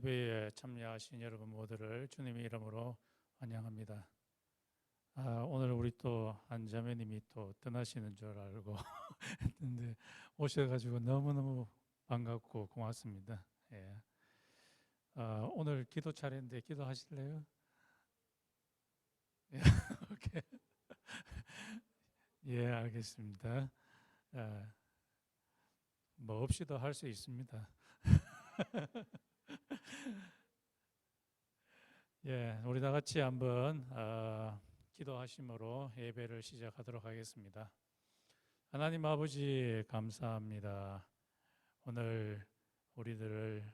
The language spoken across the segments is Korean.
예배에 참여하신 여러분 모두를 주님의 이름으로 환영합니다. 오늘 우리 또 안자매님이 또 떠나시는 줄 알고 했는데 오셔가지고 너무너무 반갑고 고맙습니다. 예. 오늘 기도 차례인데 기도하실래요? 예, 오케이. 예, 알겠습니다. 뭐 없이도 할 수 있습니다. 예, 우리 다 같이 한번 기도하심으로 예배를 시작하도록 하겠습니다. 하나님 아버지 감사합니다. 오늘 우리들을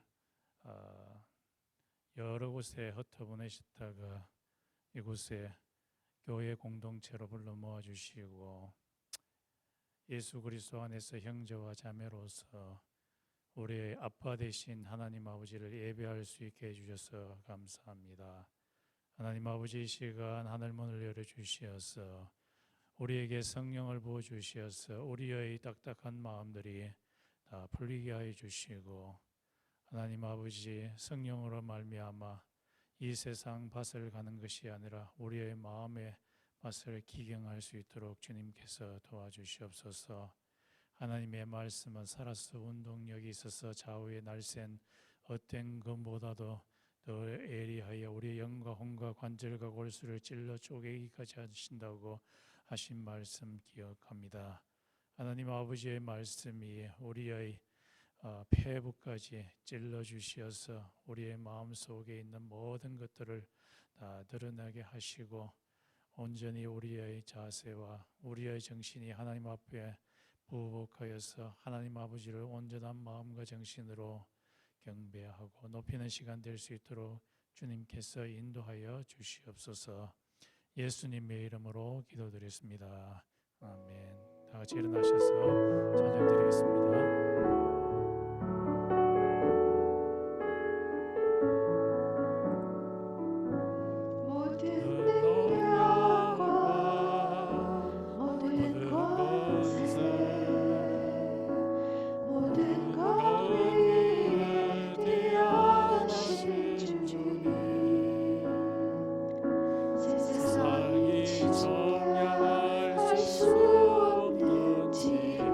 여러 곳에 흩어보내셨다가 이곳에 교회 공동체로 불러 모아주시고 예수 그리스도 안에서 형제와 자매로서 우리의 아빠 되신 하나님 아버지를 예배할 수 있게 해주셔서 감사합니다. 하나님 아버지 이 시간 하늘문을 열어주시어서 우리에게 성령을 부어주시어서 우리의 딱딱한 마음들이 다 풀리게 하여 주시고 하나님 아버지 성령으로 말미암아 이 세상 밭을 가는 것이 아니라 우리의 마음의 밭을 기경할 수 있도록 주님께서 도와주시옵소서. 하나님의 말씀은 살아서 운동력이 있어서 좌우의 날쌘 어떤 것보다도 더 예리하여 우리의 영과 혼과 관절과 골수를 찔러 쪼개기까지 하신다고 하신 말씀 기억합니다. 하나님 아버지의 말씀이 우리의 폐부까지 찔러 주시어서 우리의 마음속에 있는 모든 것들을 다 드러나게 하시고 온전히 우리의 자세와 우리의 정신이 하나님 앞에 부복하여서 하나님 아버지를 온전한 마음과 정신으로 경배하고 높이는 시간 될 수 있도록 주님께서 인도하여 주시옵소서. 예수님의 이름으로 기도드렸습니다. 아멘. 다 같이 일어나셔서 찬양 드리겠습니다. 수 없는 지혜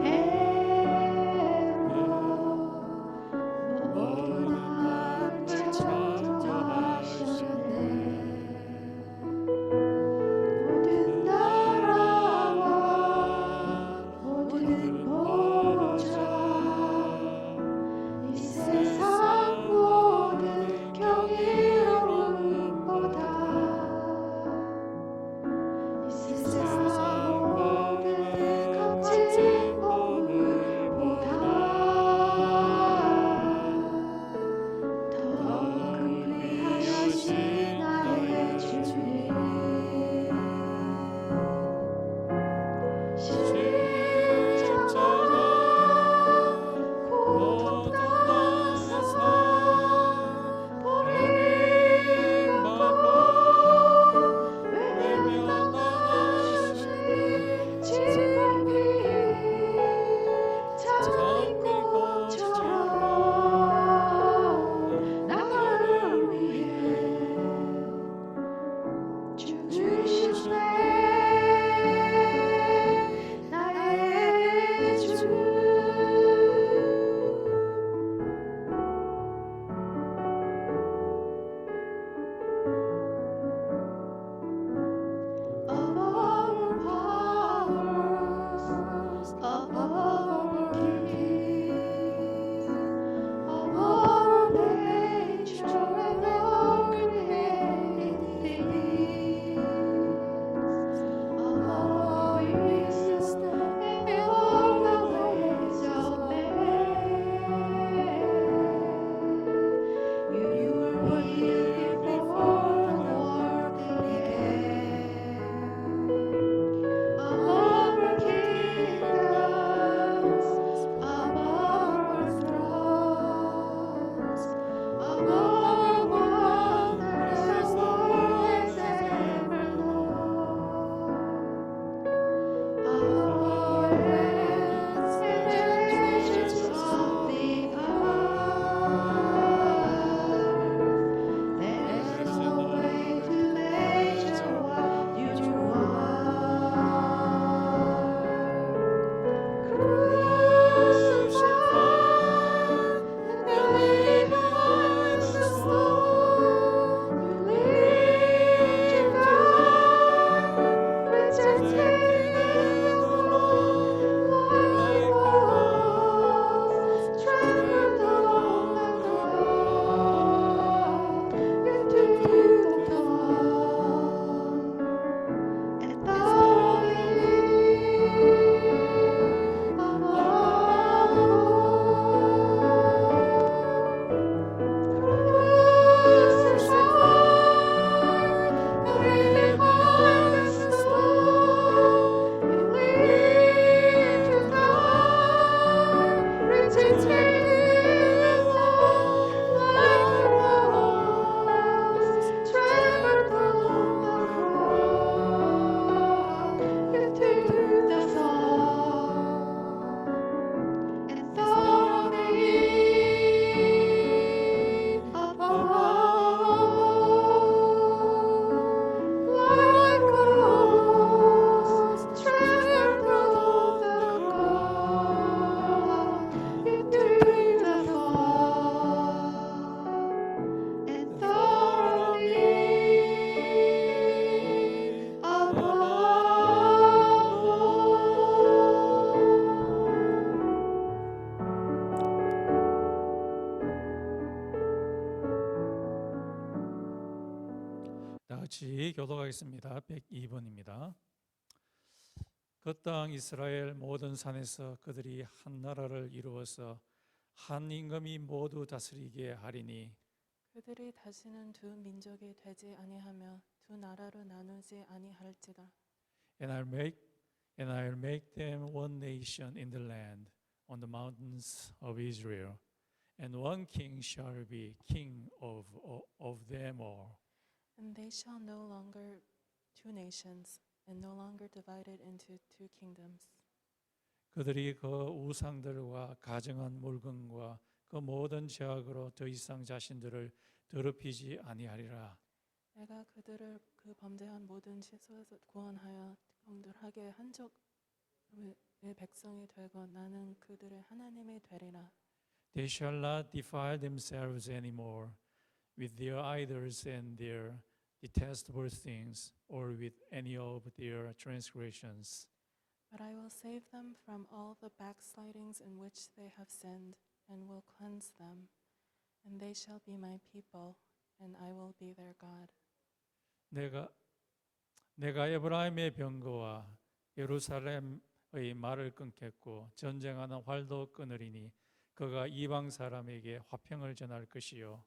같이 교독하겠습니다. 102번입니다. 그 땅 이스라엘 모든 산에서 그들이 한 나라를 이루어서 한 임금이 모두 다스리게 하리니 그들이 다시는 두 민족이 되지 아니하며 두 나라로 나누지 아니할지라. And I'll make them one nation in the land on the mountains of Israel, and one king shall be king of them all. And they shall no longer two nations, and no longer divided into two kingdoms. 그들이 그 우상들과 가증한 물건과 그 모든 죄악으로 더 이상 자신들을 더럽히지 아니하리라. 내가 그들을 그 범죄한 모든 시소에서 구원하여 경들하게 한족의 백성이 되고 나는 그들의 하나님이 되리라. They shall not defile themselves anymore with their idols and their detestable things, or with any of their transgressions. But I will save them from all the backslidings in which they have sinned, and will cleanse them. And they shall be my people, and I will be their God. 내가 에브라임의 병거와 예루살렘의 말을 끊겠고 전쟁하는 활도 끊으리니 그가 이방 사람에게 화평을 전할 것이요.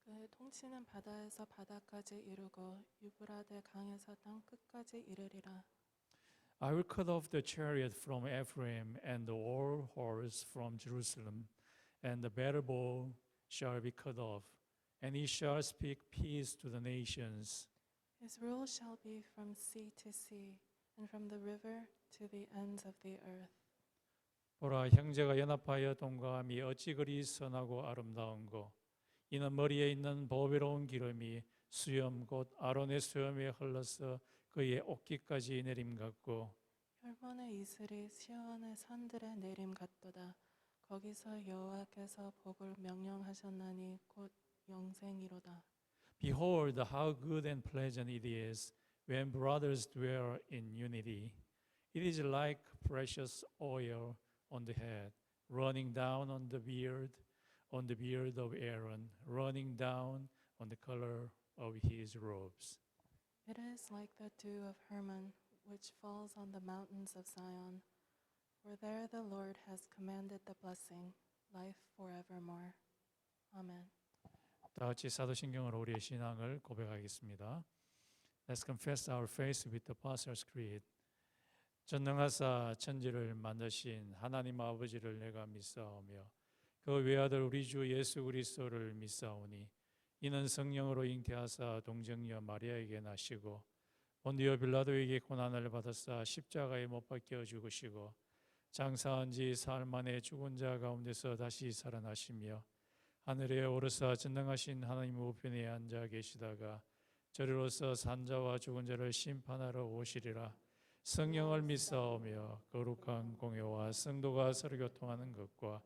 그의 통치는 바다에서 바다까지 이루고 유브라데 강에서 땅 끝까지 이르리라. I will cut off the chariot from Ephraim and the war horse from Jerusalem, and the battle bow shall be cut off, and he shall speak peace to the nations. His rule shall be from sea to sea, and from the river to the ends of the earth. 보라, 형제가 연합하여 동거함이 어찌 그리 선하고 아름다운고. 이는 머리에 있는 보배로운 기름이 수염 곧 아론의 수염에 흘러서 그의 옷깃까지 내림 같고 혈번의 이슬이 시온의 산들에 내림 같도다. 거기서 여호와께서 복을 명령하셨나니 곧 영생이로다. Behold, how good and pleasant it is when brothers dwell in unity. It is like precious oil on the head, running down on the beard of Aaron, running down on the color of his robes. It is like the dew of Hermon, which falls on the mountains of Zion. For there the Lord has commanded the blessing, life forevermore. Amen. 다 같이 사도신경으로 우리의 신앙을 고백하겠습니다. Let's confess our faith with the Apostles' Creed. 전능하사 천지를 만드신 하나님 아버지를 내가 믿사오며 그 외아들 우리 주 예수 그리스도를 믿사오니 이는 성령으로 잉태하사 동정녀 마리아에게 나시고 본디오 빌라도에게 고난을 받으사 십자가에 못 박혀 죽으시고 장사한 지 사흘 만에 죽은 자 가운데서 다시 살아나시며 하늘에 오르사 전능하신 하나님 우편에 앉아 계시다가 저리로서 산자와 죽은 자를 심판하러 오시리라. 성령을 믿사오며 거룩한 공회와 성도가 서로 교통하는 것과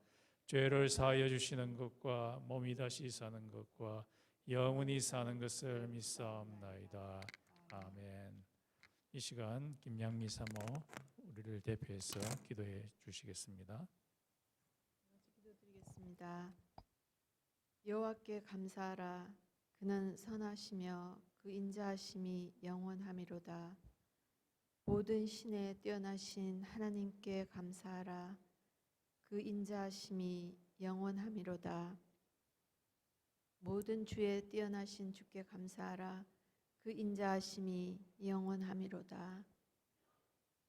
죄를 사하여 주시는 것과 몸이 다시 사는 것과 영원히 사는 것을 믿사옵나이다. 아멘. 이 시간 김양미 사모 우리를 대표해서 기도해 주시겠습니다. 기도드리겠습니다. 여호와께 감사하라. 그는 선하시며 그 인자하심이 영원하미로다. 모든 신에 뛰어나신 하나님께 감사하라. 그 인자하심이 영원하미로다. 모든 주에 뛰어나신 주께 감사하라. 그 인자하심이 영원하미로다.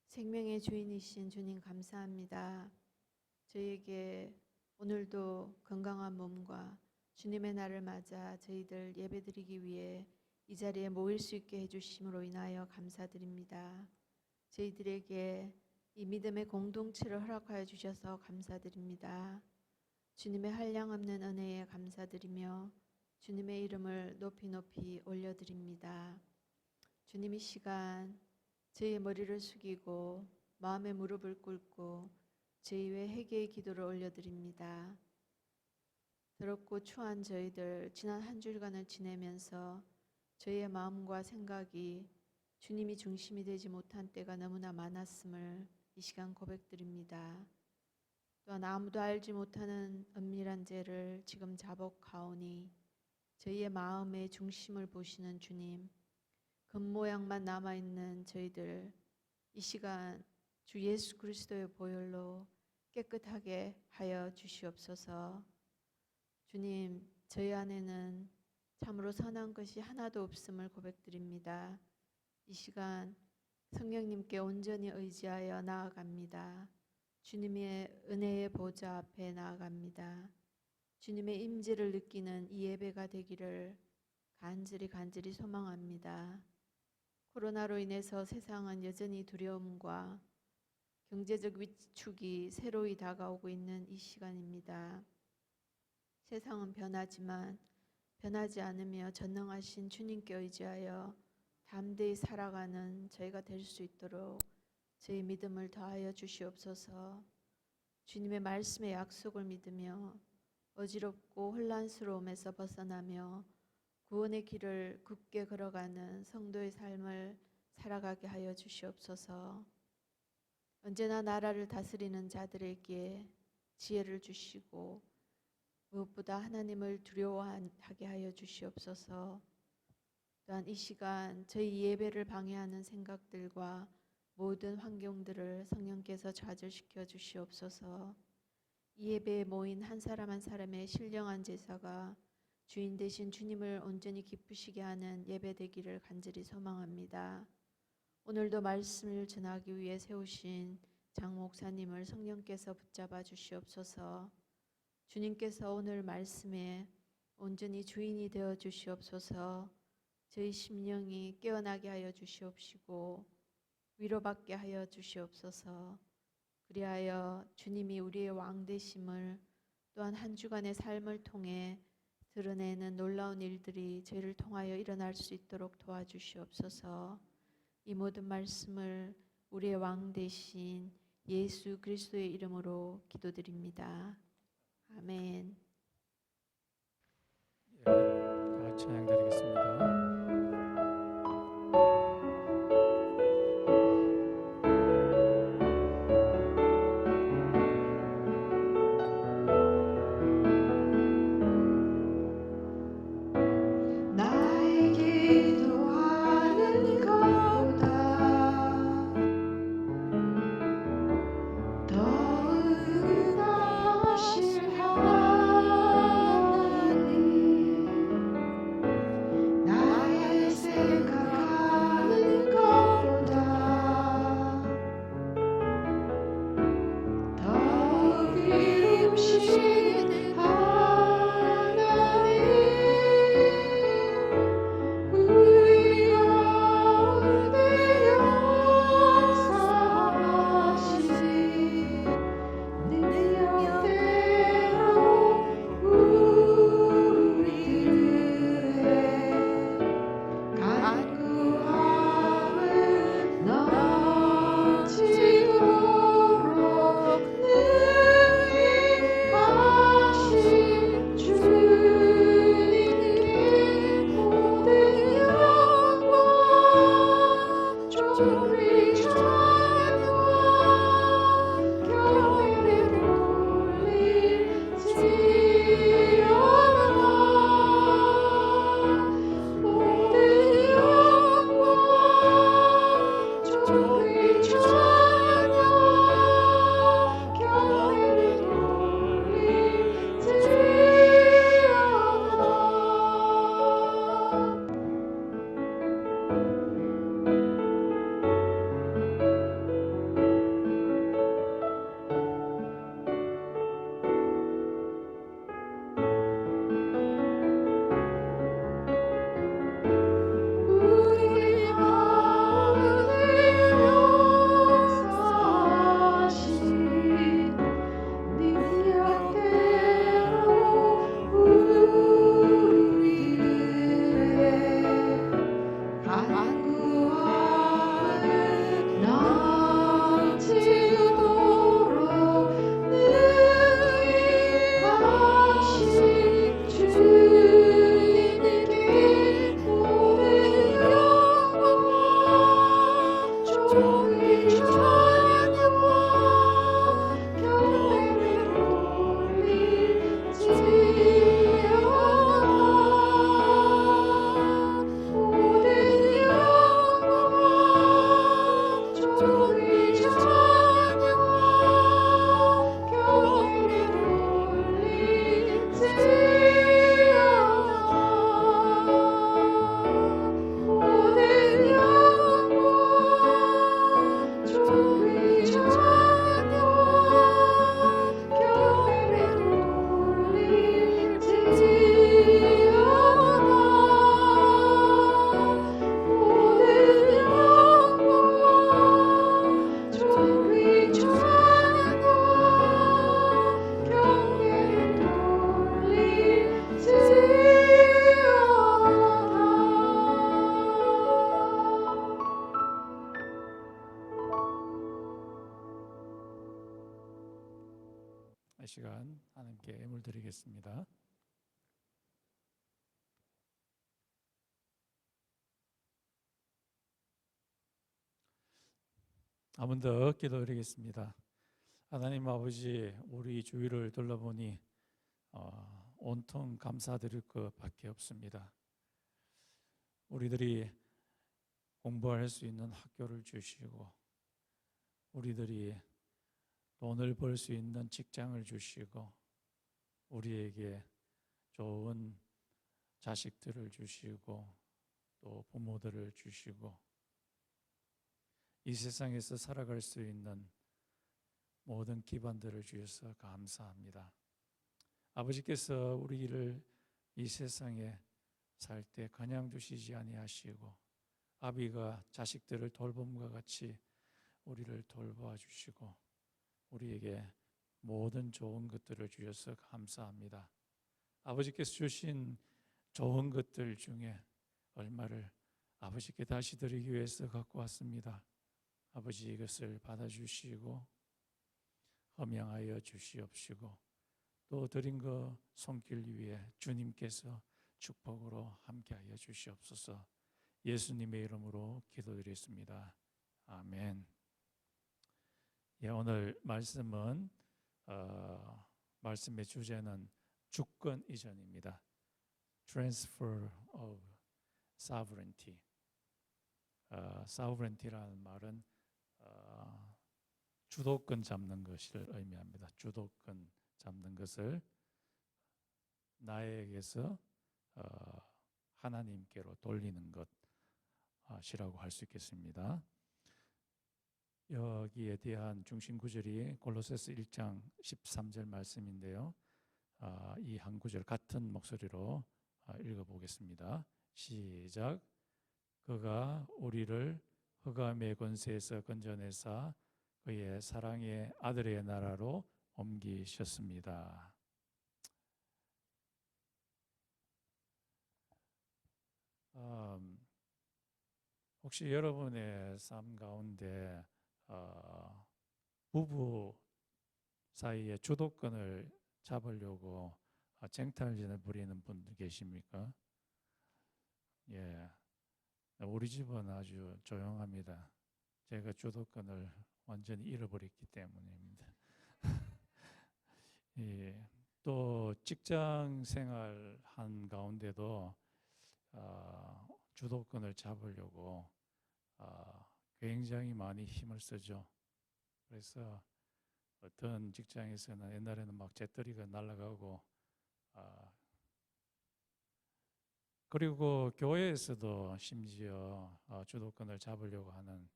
생명의 주인이신 주님 감사합니다. 저희에게 오늘도 건강한 몸과 주님의 날을 맞아 저희들 예배드리기 위해 이 자리에 모일 수 있게 해주심으로 인하여 감사드립니다. 저희들에게 이 믿음의 공동체를 허락하여 주셔서 감사드립니다. 주님의 한량없는 은혜에 감사드리며 주님의 이름을 높이 올려드립니다. 주님 이 시간 저희의 머리를 숙이고 마음의 무릎을 꿇고 저희 외 회개의 기도를 올려드립니다. 더럽고 추한 저희들 지난 한 주일간을 지내면서 저희의 마음과 생각이 주님이 중심이 되지 못한 때가 너무나 많았음을 이 시간 고백드립니다. 또한 아무도 알지 못하는 은밀한 죄를 지금 자복하오니 저희의 마음의 중심을 보시는 주님, 겉모양만 남아있는 저희들 이 시간 주 예수 그리스도의 보혈로 깨끗하게 하여 주시옵소서. 주님, 저희 안에는 참으로 선한 것이 하나도 없음을 고백드립니다. 이 시간 성령님께 온전히 의지하여 나아갑니다. 주님의 은혜의 보좌 앞에 나아갑니다. 주님의 임재를 느끼는 이 예배가 되기를 간절히 소망합니다. 코로나로 인해서 세상은 여전히 두려움과 경제적 위축이 새로이 다가오고 있는 이 시간입니다. 세상은 변하지만 변하지 않으며 전능하신 주님께 의지하여 담대히 살아가는 저희가 될 수 있도록 저희 믿음을 더하여 주시옵소서. 주님의 말씀의 약속을 믿으며 어지럽고 혼란스러움에서 벗어나며 구원의 길을 굳게 걸어가는 성도의 삶을 살아가게 하여 주시옵소서. 언제나 나라를 다스리는 자들에게 지혜를 주시고 무엇보다 하나님을 두려워하게 하여 주시옵소서. 또한 이 시간 저희 예배를 방해하는 생각들과 모든 환경들을 성령께서 좌절시켜 주시옵소서. 이 예배에 모인 한 사람 한 사람의 신령한 제사가 주인 되신 주님을 온전히 기쁘시게 하는 예배 되기를 간절히 소망합니다. 오늘도 말씀을 전하기 위해 세우신 장 목사님을 성령께서 붙잡아 주시옵소서. 주님께서 오늘 말씀에 온전히 주인이 되어 주시옵소서. 저희 심령이 깨어나게 하여 주시옵시고 위로받게 하여 주시옵소서. 그리하여 주님이 우리의 왕 되심을 또한 한 주간의 삶을 통해 드러내는 놀라운 일들이 저희를 통하여 일어날 수 있도록 도와주시옵소서. 이 모든 말씀을 우리의 왕 되신 예수 그리스도의 이름으로 기도드립니다. 아멘. 예, 찬양드리겠습니다. 나의 기도하는 것보다 더 은하실 하나님, 나의 이 시간 하나님께 예물 드리겠습니다. 한 번 더 기도드리겠습니다. 하나님 아버지, 우리 주위를 둘러보니 온통 감사드릴 것밖에 없습니다. 우리들이 공부할 수 있는 학교를 주시고, 우리들이 돈을 벌 수 있는 직장을 주시고, 우리에게 좋은 자식들을 주시고, 또 부모들을 주시고, 이 세상에서 살아갈 수 있는 모든 기반들을 주셔서 감사합니다. 아버지께서 우리를 이 세상에 살 때 그냥 두시지 아니하시고, 아비가 자식들을 돌봄과 같이 우리를 돌보아 주시고, 우리에게 모든 좋은 것들을 주셔서 감사합니다. 아버지께서 주신 좋은 것들 중에 얼마를 아버지께 다시 드리기 위해서 갖고 왔습니다. 아버지, 이것을 받아주시고 허명하여 주시옵시고, 또 드린 거 손길 위에 주님께서 축복으로 함께하여 주시옵소서. 예수님의 이름으로 기도드렸습니다. 아멘. 예, 오늘 말씀은 말씀의 주제는 주권 이전입니다. Transfer of sovereignty. sovereignty라는 말은 주도권 잡는 것을 의미합니다. 주도권 잡는 것을 나에게서 하나님께로 돌리는 것이라고 할 수 있겠습니다. 여기에 대한 중심 구절이 골로새서 1장 13절 말씀인데요. 이 한 구절 같은 목소리로 읽어보겠습니다. 시작. 그가 우리를 흑암의 권세에서 건져내사 그의 사랑의 아들의 나라로 옮기셨습니다. 혹시 여러분의 삶 가운데 부부 사이에 주도권을 잡으려고 쟁탈전을 벌이는 분들 계십니까? 예, 우리 집은 아주 조용합니다. 제가 주도권을 완전히 잃어버렸기 때문입니다. 예, 또 직장 생활 한 가운데도 주도권을 잡으려고 굉장히 많이 힘을 쓰죠. 그래서 어떤 직장에서는 옛날에는 막 재떨이가 날아가고, 그리고 교회에서도 심지어 주도권을 잡으려고 하는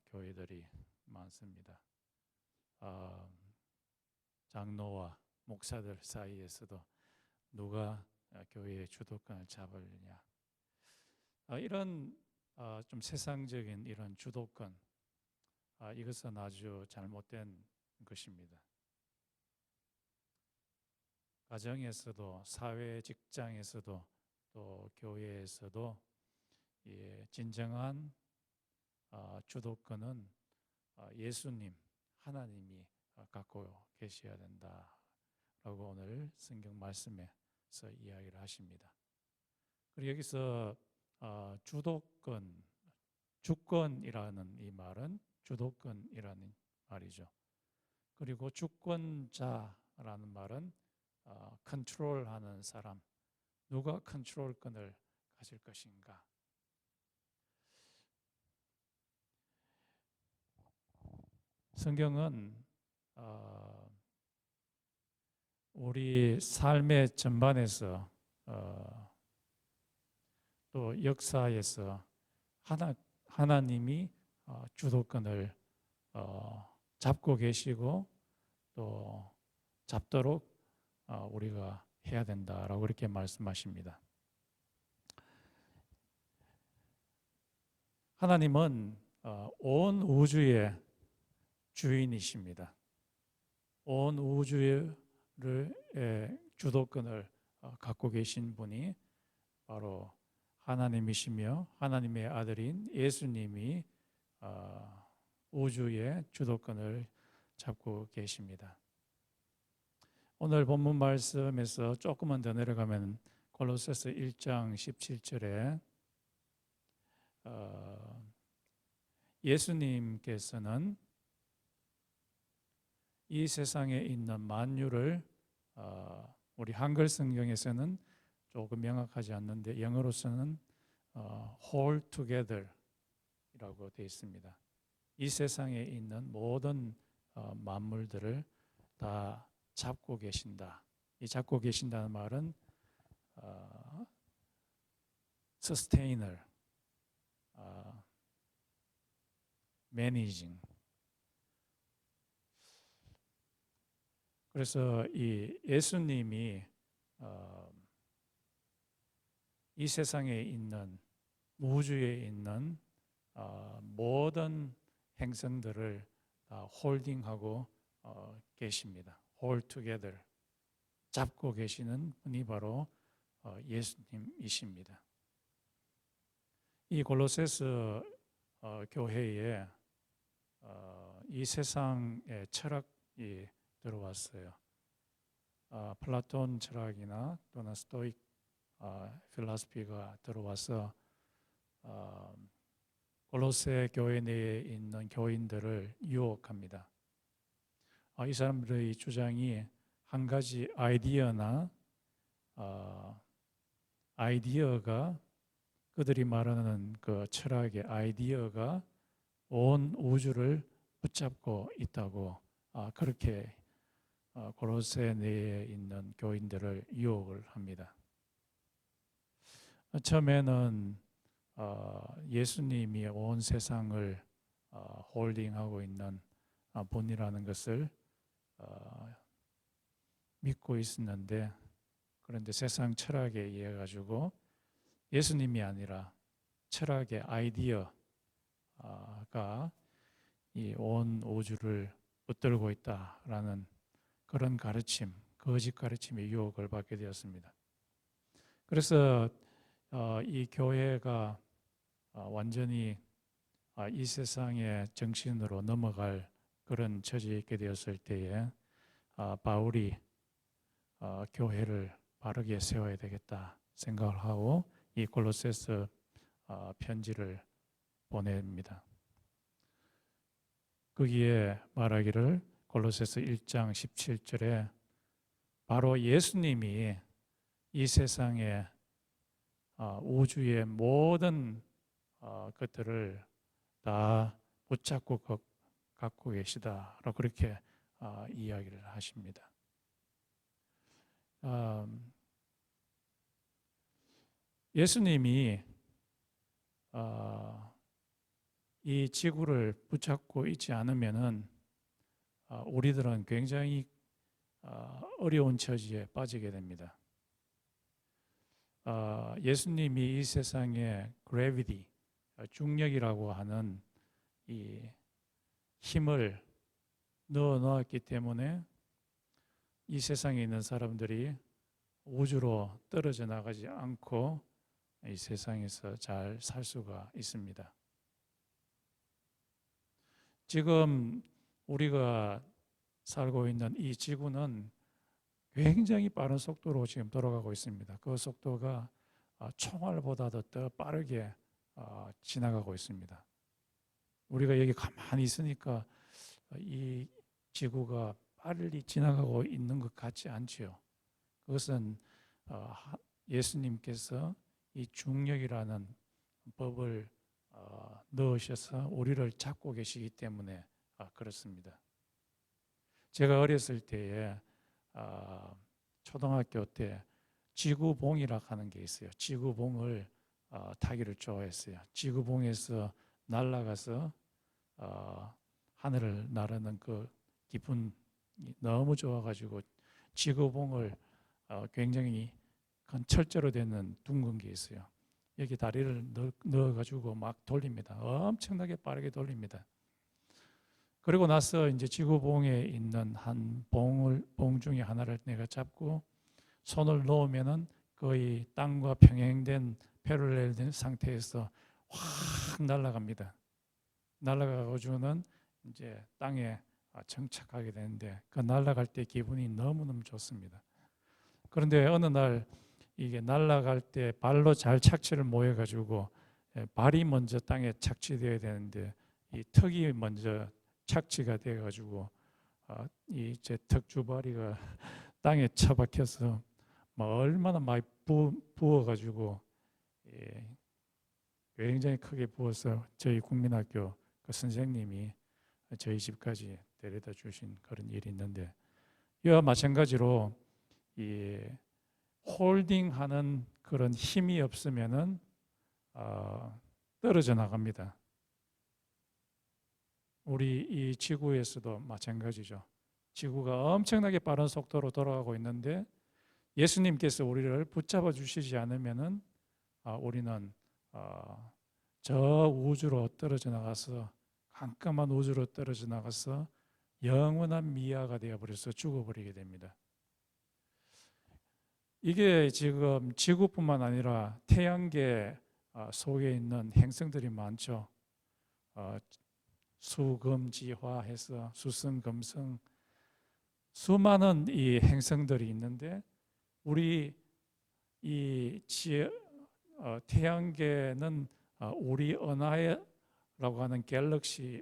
교회들이 많습니다. 장로와 목사들 사이에서도 누가 교회의 주도권을 잡으려냐, 이런 좀 세상적인 이런 주도권, 이것은 아주 잘못된 것입니다. 가정에서도, 사회 직장에서도, 또 교회에서도 진정한 주도권은 예수님, 하나님이 갖고 계셔야 된다라고 오늘 성경 말씀에서 이야기를 하십니다. 그리고 여기서 주도권, 주권이라는 이 말은 주도권이라는 말이죠. 그리고 주권자라는 말은 컨트롤하는 사람, 누가 컨트롤권을 가질 것인가. 성경은 우리 삶의 전반에서 또 역사에서 하나님이 주도권을 잡고 계시고 또 잡도록 우리가 해야 된다라고 그렇게 말씀하십니다. 하나님은 온 우주의 주인이십니다. 온 우주의 주도권을 갖고 계신 분이 바로 하나님이시며, 하나님의 아들인 예수님이 우주의 주도권을 잡고 계십니다. 오늘 본문 말씀에서 조금만 더 내려가면 골로새서 1장 17절에 예수님께서는 이 세상에 있는 만유를 우리 한글 성경에서는 조금 명확하지 않는데 영어로서는 whole together 이라고 되어 있습니다. 이 세상에 있는 모든 만물들을 다 잡고 계신다. 이 잡고 계신다는 말은 sustainer, managing. 그래서 이 예수님이 이 세상에 있는 우주에 있는 모든 행성들을 다 홀딩하고 계십니다. hold together, 잡고 계시는 분이 바로 예수님이십니다. 이 골로새서 교회에 이 세상의 철학이 들어왔어요. 플라톤 철학이나 또는 스토익 필라스피가 들어와서 골로새 교회 내에 있는 교인들을 유혹합니다. 이 사람들의 주장이 한 가지 아이디어가 그들이 말하는 그 철학의 아이디어가 온 우주를 붙잡고 있다고 그렇게 골로새 내에 있는 교인들을 유혹을 합니다. 처음에는 예수님이 온 세상을 홀딩하고 있는 분이라는 것을 믿고 있었는데, 그런데 세상 철학에 의해 가지고 예수님이 아니라 철학의 아이디어가 이 온 우주를 붙들고 있다라는 그런 가르침, 거짓 가르침의 유혹을 받게 되었습니다. 그래서 이 교회가 완전히 이 세상의 정신으로 넘어갈 그런 처지에 있게 되었을 때에 바울이 교회를 바르게 세워야 되겠다 생각을 하고 이 골로새서 편지를 보냅니다. 거기에 말하기를 골로새서 1장 17절에 바로 예수님이 이 세상에 우주의 모든 것들을 다 붙잡고 갖고 계시다라고 그렇게 이야기를 하십니다. 예수님이 이 지구를 붙잡고 있지 않으면은 우리들은 굉장히 어려운 처지에 빠지게 됩니다. 예수님이 이 세상에 gravity, 중력이라고 하는 이 힘을 넣어 놓았기 때문에 이 세상에 있는 사람들이 우주로 떨어져 나가지 않고 이 세상에서 잘 살 수가 있습니다. 지금 우리가 살고 있는 이 지구는 굉장히 빠른 속도로 지금 돌아가고 있습니다. 그 속도가 총알보다도 더 빠르게 지나가고 있습니다. 우리가 여기 가만히 있으니까 이 지구가 빨리 지나가고 있는 것 같지 않지요. 그것은 예수님께서 이 중력이라는 법을 넣으셔서 우리를 잡고 계시기 때문에 그렇습니다. 제가 어렸을 때에 초등학교 때 지구봉이라고 하는 게 있어요. 지구봉을 타기를 좋아했어요. 지구봉에서 날아가서 하늘을 나르는 그 기분이 너무 좋아가지고 지구봉을 굉장히 큰 철제로 되는 둥근 게 있어요. 여기 다리를 넣어가지고 막 돌립니다. 엄청나게 빠르게 돌립니다. 그리고 나서 이제 지구봉에 있는 한 봉 중에 하나를 내가 잡고 손을 놓으면은 거의 땅과 평행된 패럴렐된 상태에서 확 날아갑니다. 날아가가지고는 이제 땅에 정착하게 되는데 그 날아갈 때 기분이 너무너무 좋습니다. 그런데 어느 날 이게 날아갈 때 발로 잘 착지를 못해가지고 발이 먼저 땅에 착지되어야 되는데 이 턱이 먼저 착지가 돼가지고 이 제 턱 주바리가 땅에 처박혀서 얼마나 많이 부어가지고 굉장히 크게 부어서 저희 국민학교 그 선생님이 저희 집까지 데려다 주신 그런 일이 있는데, 이와 마찬가지로 이 홀딩하는 그런 힘이 없으면은 떨어져 나갑니다. 우리 이 지구에서도 마찬가지죠. 지구가 엄청나게 빠른 속도로 돌아가고 있는데 예수님께서 우리를 붙잡아 주시지 않으면은 우리는 저 우주로 떨어져 나가서, 깜깜한 우주로 떨어져 나가서 영원한 미아가 되어버려서 죽어버리게 됩니다. 이게 지금 지구뿐만 아니라 태양계 속에 있는 행성들이 많죠. 수금지화해서 수성금성 수많은 이 행성들이 있는데, 우리 이 태양계는 우리 은하라고 하는 갤럭시에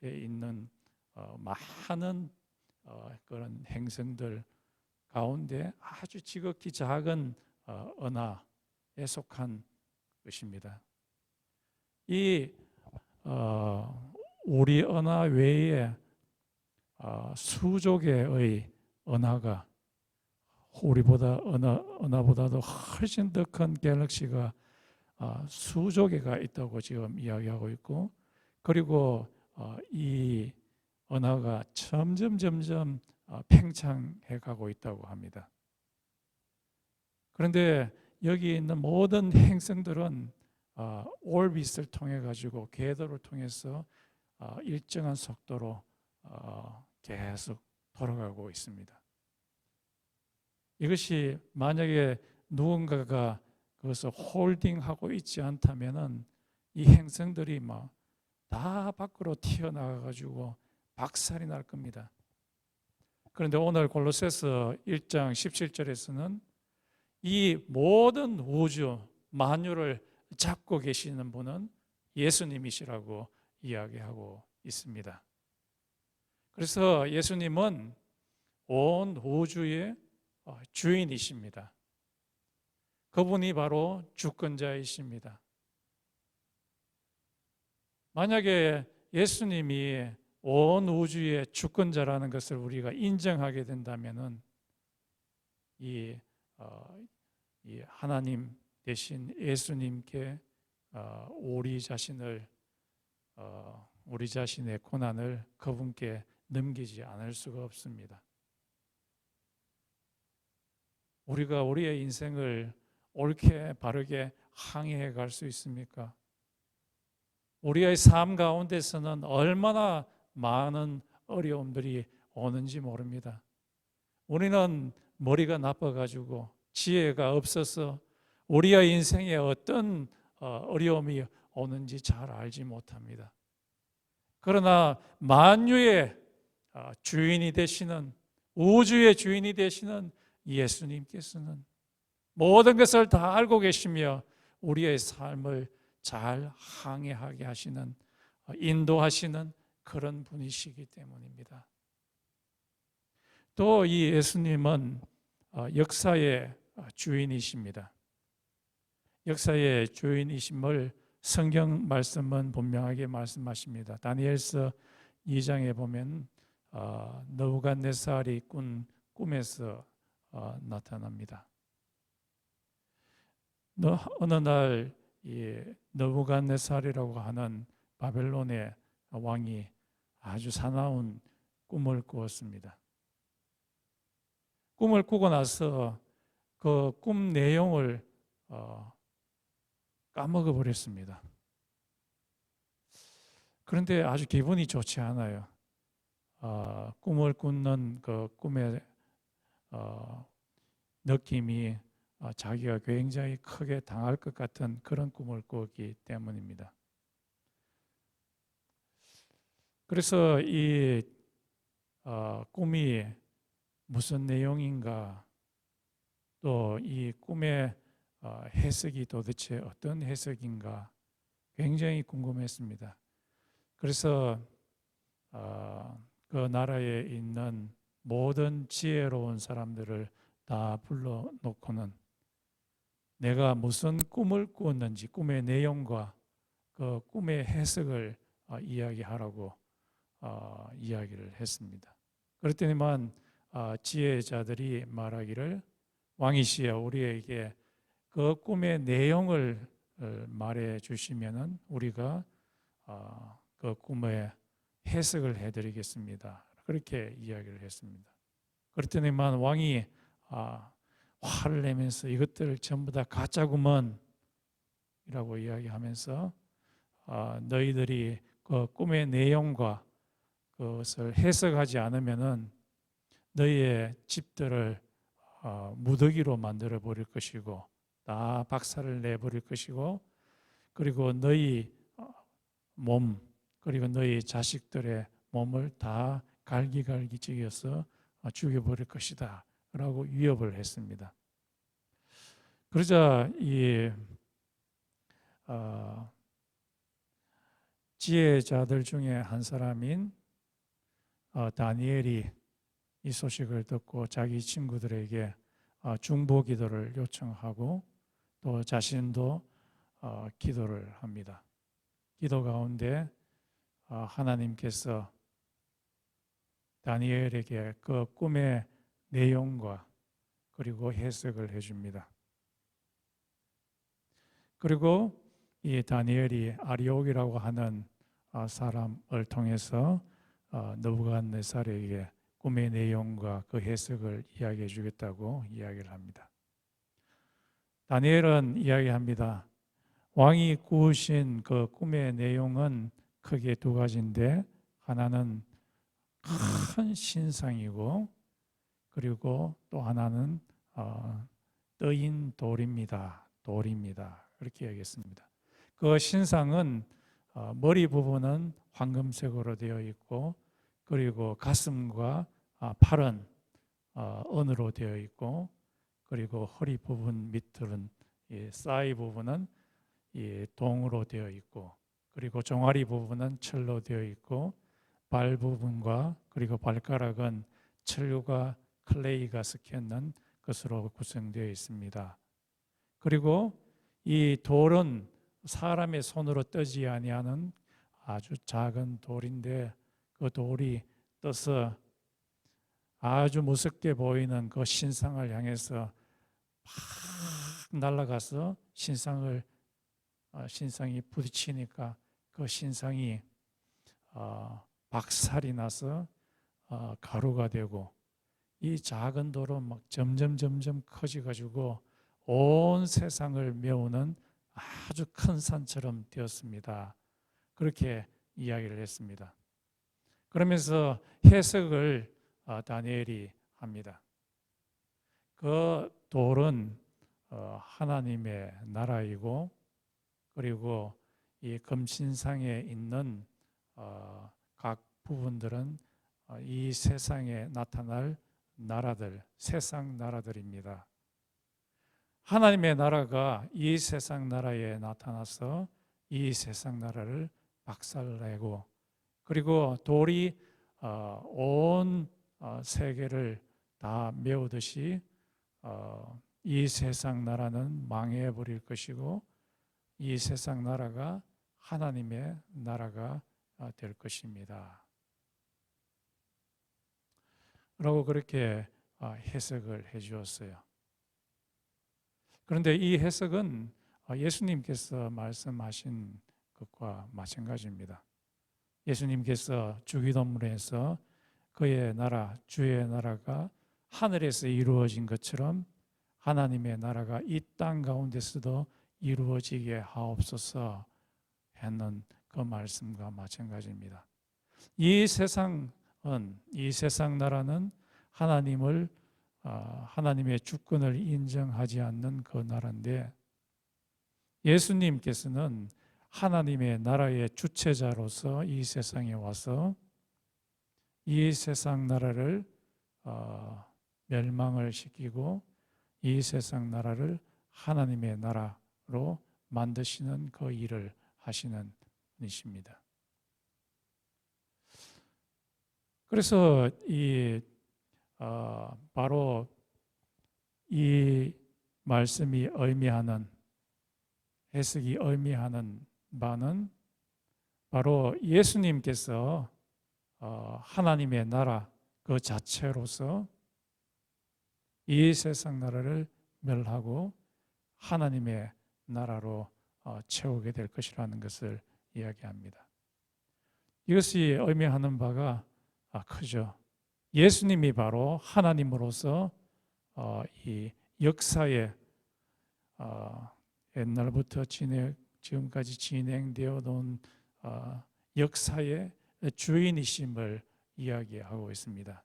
있는 많은 그런 행성들 가운데 아주 지극히 작은 은하에 속한 것입니다. 이 우리 은하 외에 수조 개의 은하가, 우리보다 은하보다도 훨씬 더 큰 갤럭시가 수조 개가 있다고 지금 이야기하고 있고, 그리고 이 은하가 점점 팽창해 가고 있다고 합니다. 그런데 여기 있는 모든 행성들은 올빗을 통해 가지고 궤도를 통해서 일정한 속도로 계속 돌아가고 있습니다. 이것이 만약에 누군가가 그것을 홀딩하고 있지 않다면은 이 행성들이 다 밖으로 튀어나가 가지고 박살이 날 겁니다. 그런데 오늘 골로새서 1장 17절에서는 이 모든 우주 만유를 잡고 계시는 분은 예수님이시라고 이야기하고 있습니다. 그래서 예수님은 온 우주의 주인이십니다. 그분이 바로 주권자이십니다. 만약에 예수님이 온 우주의 주권자라는 것을 우리가 인정하게 된다면은 이 하나님 대신 예수님께 우리 자신의 고난을 그분께 넘기지 않을 수가 없습니다. 우리가 우리의 인생을 옳게 바르게 항해해 갈 수 있습니까? 우리의 삶 가운데서는 얼마나 많은 어려움들이 오는지 모릅니다. 우리는 머리가 나빠가지고 지혜가 없어서 우리의 인생에 어떤 어려움이 오는지 잘 알지 못합니다. 그러나 만유의 주인이 되시는, 우주의 주인이 되시는 예수님께서는 모든 것을 다 알고 계시며 우리의 삶을 잘 항해하게 하시는, 인도하시는 그런 분이시기 때문입니다. 또 이 예수님은 역사의 주인이십니다. 역사의 주인이심을 성경 말씀은 분명하게 말씀하십니다. 다니엘서 2장에 보면 느부갓네살이 꾼 꿈에서 나타납니다. 어느 날 느부갓네살이라고 하는 바벨론의 왕이 아주 사나운 꿈을 꾸었습니다. 꿈을 꾸고 나서 그 꿈 내용을 까먹어 버렸습니다. 그런데 아주 기분이 좋지 않아요. 꿈을 꾸는 그 꿈의 느낌이 자기가 굉장히 크게 당할 것 같은 그런 꿈을 꾸었기 때문입니다. 그래서 이 꿈이 무슨 내용인가, 또 이 꿈의 해석이 도대체 어떤 해석인가 굉장히 궁금했습니다. 그래서 그 나라에 있는 모든 지혜로운 사람들을 다 불러놓고는 내가 무슨 꿈을 꾸었는지 꿈의 내용과 그 꿈의 해석을 이야기하라고 이야기를 했습니다. 그랬더니만 지혜자들이 말하기를 왕이시여 우리에게 그 꿈의 내용을 말해 주시면은 우리가 그 꿈의 해석을 해드리겠습니다. 그렇게 이야기를 했습니다. 그랬더니만 왕이 화를 내면서 이것들을 전부 다 가짜구먼 이라고 이야기하면서 너희들이 그 꿈의 내용과 그것을 해석하지 않으면은 너희의 집들을 무더기로 만들어 버릴 것이고 다 박살을 내버릴 것이고 그리고 너희 몸 그리고 너희 자식들의 몸을 다 갈기갈기 찢어서 죽여버릴 것이다 라고 위협을 했습니다. 그러자 이 지혜자들 중에 한 사람인 다니엘이 이 소식을 듣고 자기 친구들에게 중보 기도를 요청하고 또 자신도 기도를 합니다. 기도 가운데 하나님께서 다니엘에게 그 꿈의 내용과 그리고 해석을 해줍니다. 그리고 이 다니엘이 아리옥이라고 하는 사람을 통해서 느부갓네살에게 꿈의 내용과 그 해석을 이야기해 주겠다고 이야기를 합니다. 다니엘은 이야기합니다. 왕이 꾸으신 그 꿈의 내용은 크게 두 가지인데 하나는 큰 신상이고 그리고 또 하나는 떠인 돌입니다. 그렇게 얘기했습니다. 그 신상은 머리 부분은 황금색으로 되어 있고 그리고 가슴과 팔은 은으로 되어 있고 그리고 허리 부분 밑은 사이 부분은 동으로 되어 있고 그리고 종아리 부분은 철로 되어 있고 발 부분과 그리고 발가락은 철과 클레이가 섞여 있는 것으로 구성되어 있습니다. 그리고 이 돌은 사람의 손으로 뜨지 아니하는 아주 작은 돌인데 그 돌이 떠서 아주 무섭게 보이는 그 신상을 향해서 팍 날아가서 신상이 부딪히니까 그 신상이 박살이 나서 가루가 되고 이 작은 돌은 막 점점 커져가지고 온 세상을 메우는 아주 큰 산처럼 되었습니다. 그렇게 이야기를 했습니다. 그러면서 해석을 다니엘이 합니다. 그 돌은 하나님의 나라이고 그리고 이 금신상에 있는 각 부분들은 이 세상에 나타날 나라들, 세상 나라들입니다. 하나님의 나라가 이 세상 나라에 나타나서 이 세상 나라를 박살내고 그리고 돌이 온 세계를 다 메우듯이 이 세상 나라는 망해버릴 것이고 이 세상 나라가 하나님의 나라가 될 것입니다. 라고 그렇게 해석을 해 주었어요. 그런데 이 해석은 예수님께서 말씀하신 것과 마찬가지입니다. 예수님께서 주기도문에서 그의 나라, 주의 나라가 하늘에서 이루어진 것처럼 하나님의 나라가 이 땅 가운데서도 이루어지게 하옵소서 했는 그 말씀과 마찬가지입니다. 이 세상 나라는 하나님의 주권을 인정하지 않는 그 나라인데 예수님께서는 하나님의 나라의 주체자로서 이 세상에 와서 이 세상 나라를 멸망을 시키고 이 세상 나라를 하나님의 나라로 만드시는 그 일을 하시는 분이십니다. 그래서 바로 이 말씀이 의미하는, 해석이 의미하는 바는 바로 예수님께서 하나님의 나라 그 자체로서 이 세상 나라를 멸하고 하나님의 나라로 채우게 될 것이라는 것을 이야기합니다. 이것이 의미하는 바가 크죠. 예수님이 바로 하나님으로서 이 역사에 옛날부터 지금까지 진행되어 온 역사의 주인이심을 이야기하고 있습니다.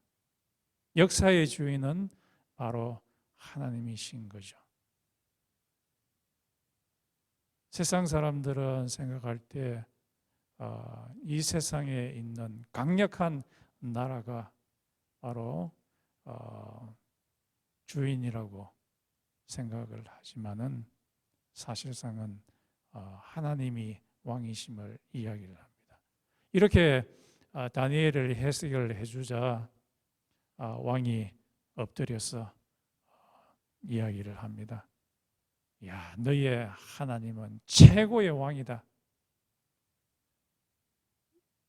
역사의 주인은 바로 하나님이신 거죠. 세상 사람들은 생각할 때 이 세상에 있는 강력한 나라가 바로 주인이라고 생각을 하지만은 사실상은 하나님이 왕이심을 이야기를 합니다. 이렇게 다니엘을 해석을 해주자 왕이 엎드려서 이야기를 합니다. 야, 너의 하나님은 최고의 왕이다.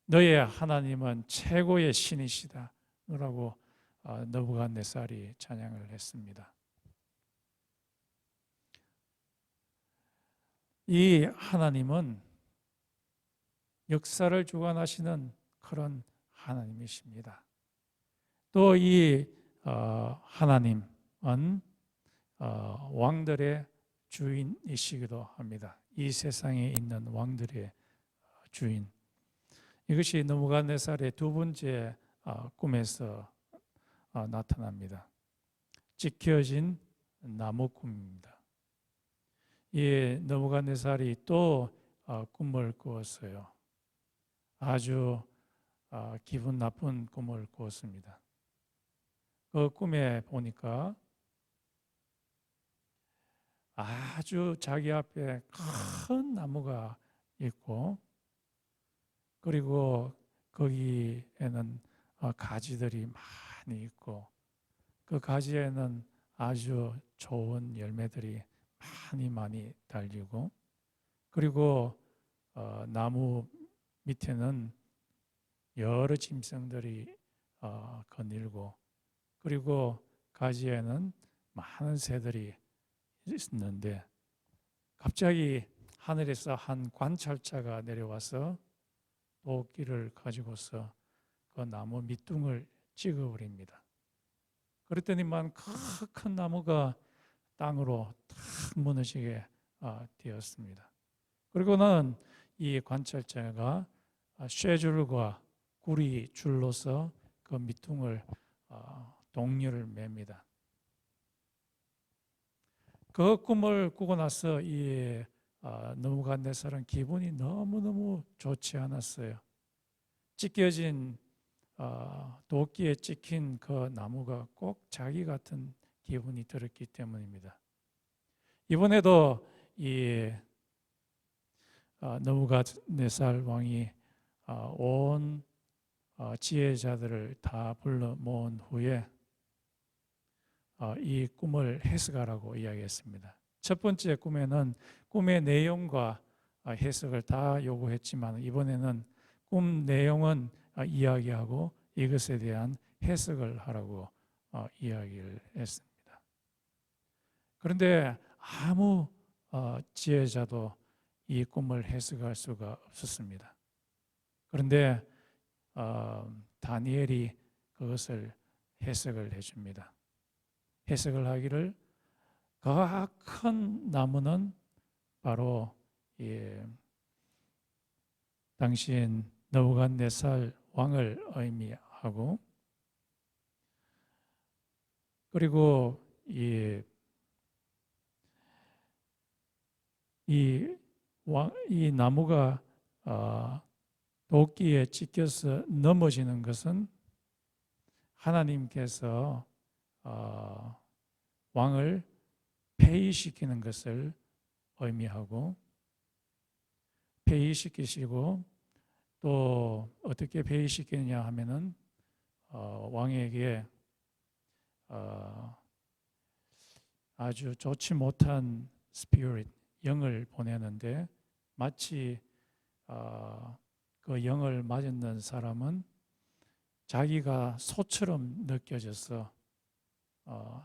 너의 하나님은 최고의 신이시다. 라고 느부갓네살이 찬양을 했습니다. 이 하나님은 역사를 주관하시는 그런 하나님이십니다. 또 이 하나님은 왕들의 주인이시기도 합니다. 이 세상에 있는 왕들의 주인. 이것이 느부갓네살의 두 번째 꿈에서 나타납니다. 찢겨진 나무 꿈입니다. 이 느부갓네살이 또 꿈을 꾸었어요. 아주 기분 나쁜 꿈을 꾸었습니다. 그 꿈에 보니까 아주 자기 앞에 큰 나무가 있고, 그리고 거기에는 가지들이 많이 있고, 그 가지에는 아주 좋은 열매들이 많이 달리고, 그리고 나무 밑에는 여러 짐승들이 거닐고, 그리고 가지에는 많은 새들이 있었는데 갑자기 하늘에서 한 관찰자가 내려와서 도끼를 가지고서 그 나무 밑둥을 찍어버립니다. 그랬더니만 큰 나무가 땅으로 탁 무너지게 되었습니다. 그리고는 이 관찰자가 쇠줄과 구리 줄로서 그 밑둥을 동류를 맵니다. 그 꿈을 꾸고 나서 이 느부갓네살은 기분이 너무너무 좋지 않았어요. 찢겨진 도끼에 찍힌 그 나무가 꼭 자기 같은 기분이 들었기 때문입니다. 이번에도 이 느부갓네살 왕이 온 지혜자들을 다 불러 모은 후에 이 꿈을 해석하라고 이야기했습니다. 첫 번째 꿈에는 꿈의 내용과 해석을 다 요구했지만 이번에는 꿈 내용은 이야기하고 이것에 대한 해석을 하라고 이야기를 했습니다. 그런데 아무 지혜자도 이 꿈을 해석할 수가 없었습니다. 그런데 다니엘이 그것을 해석을 해줍니다. 해석을 하기를 그 큰 나무는 바로 당시엔 느부갓네살 왕을 의미하고, 그리고 이 나무가 도끼에 찍혀서 넘어지는 것은 하나님께서 왕을 폐위시키는 것을 의미하고, 폐위시키시고 또 어떻게 폐위시키느냐 하면은 왕에게 아주 좋지 못한 스피릿, 영을 보내는데, 마치 그 영을 맞는 사람은 자기가 소처럼 느껴져서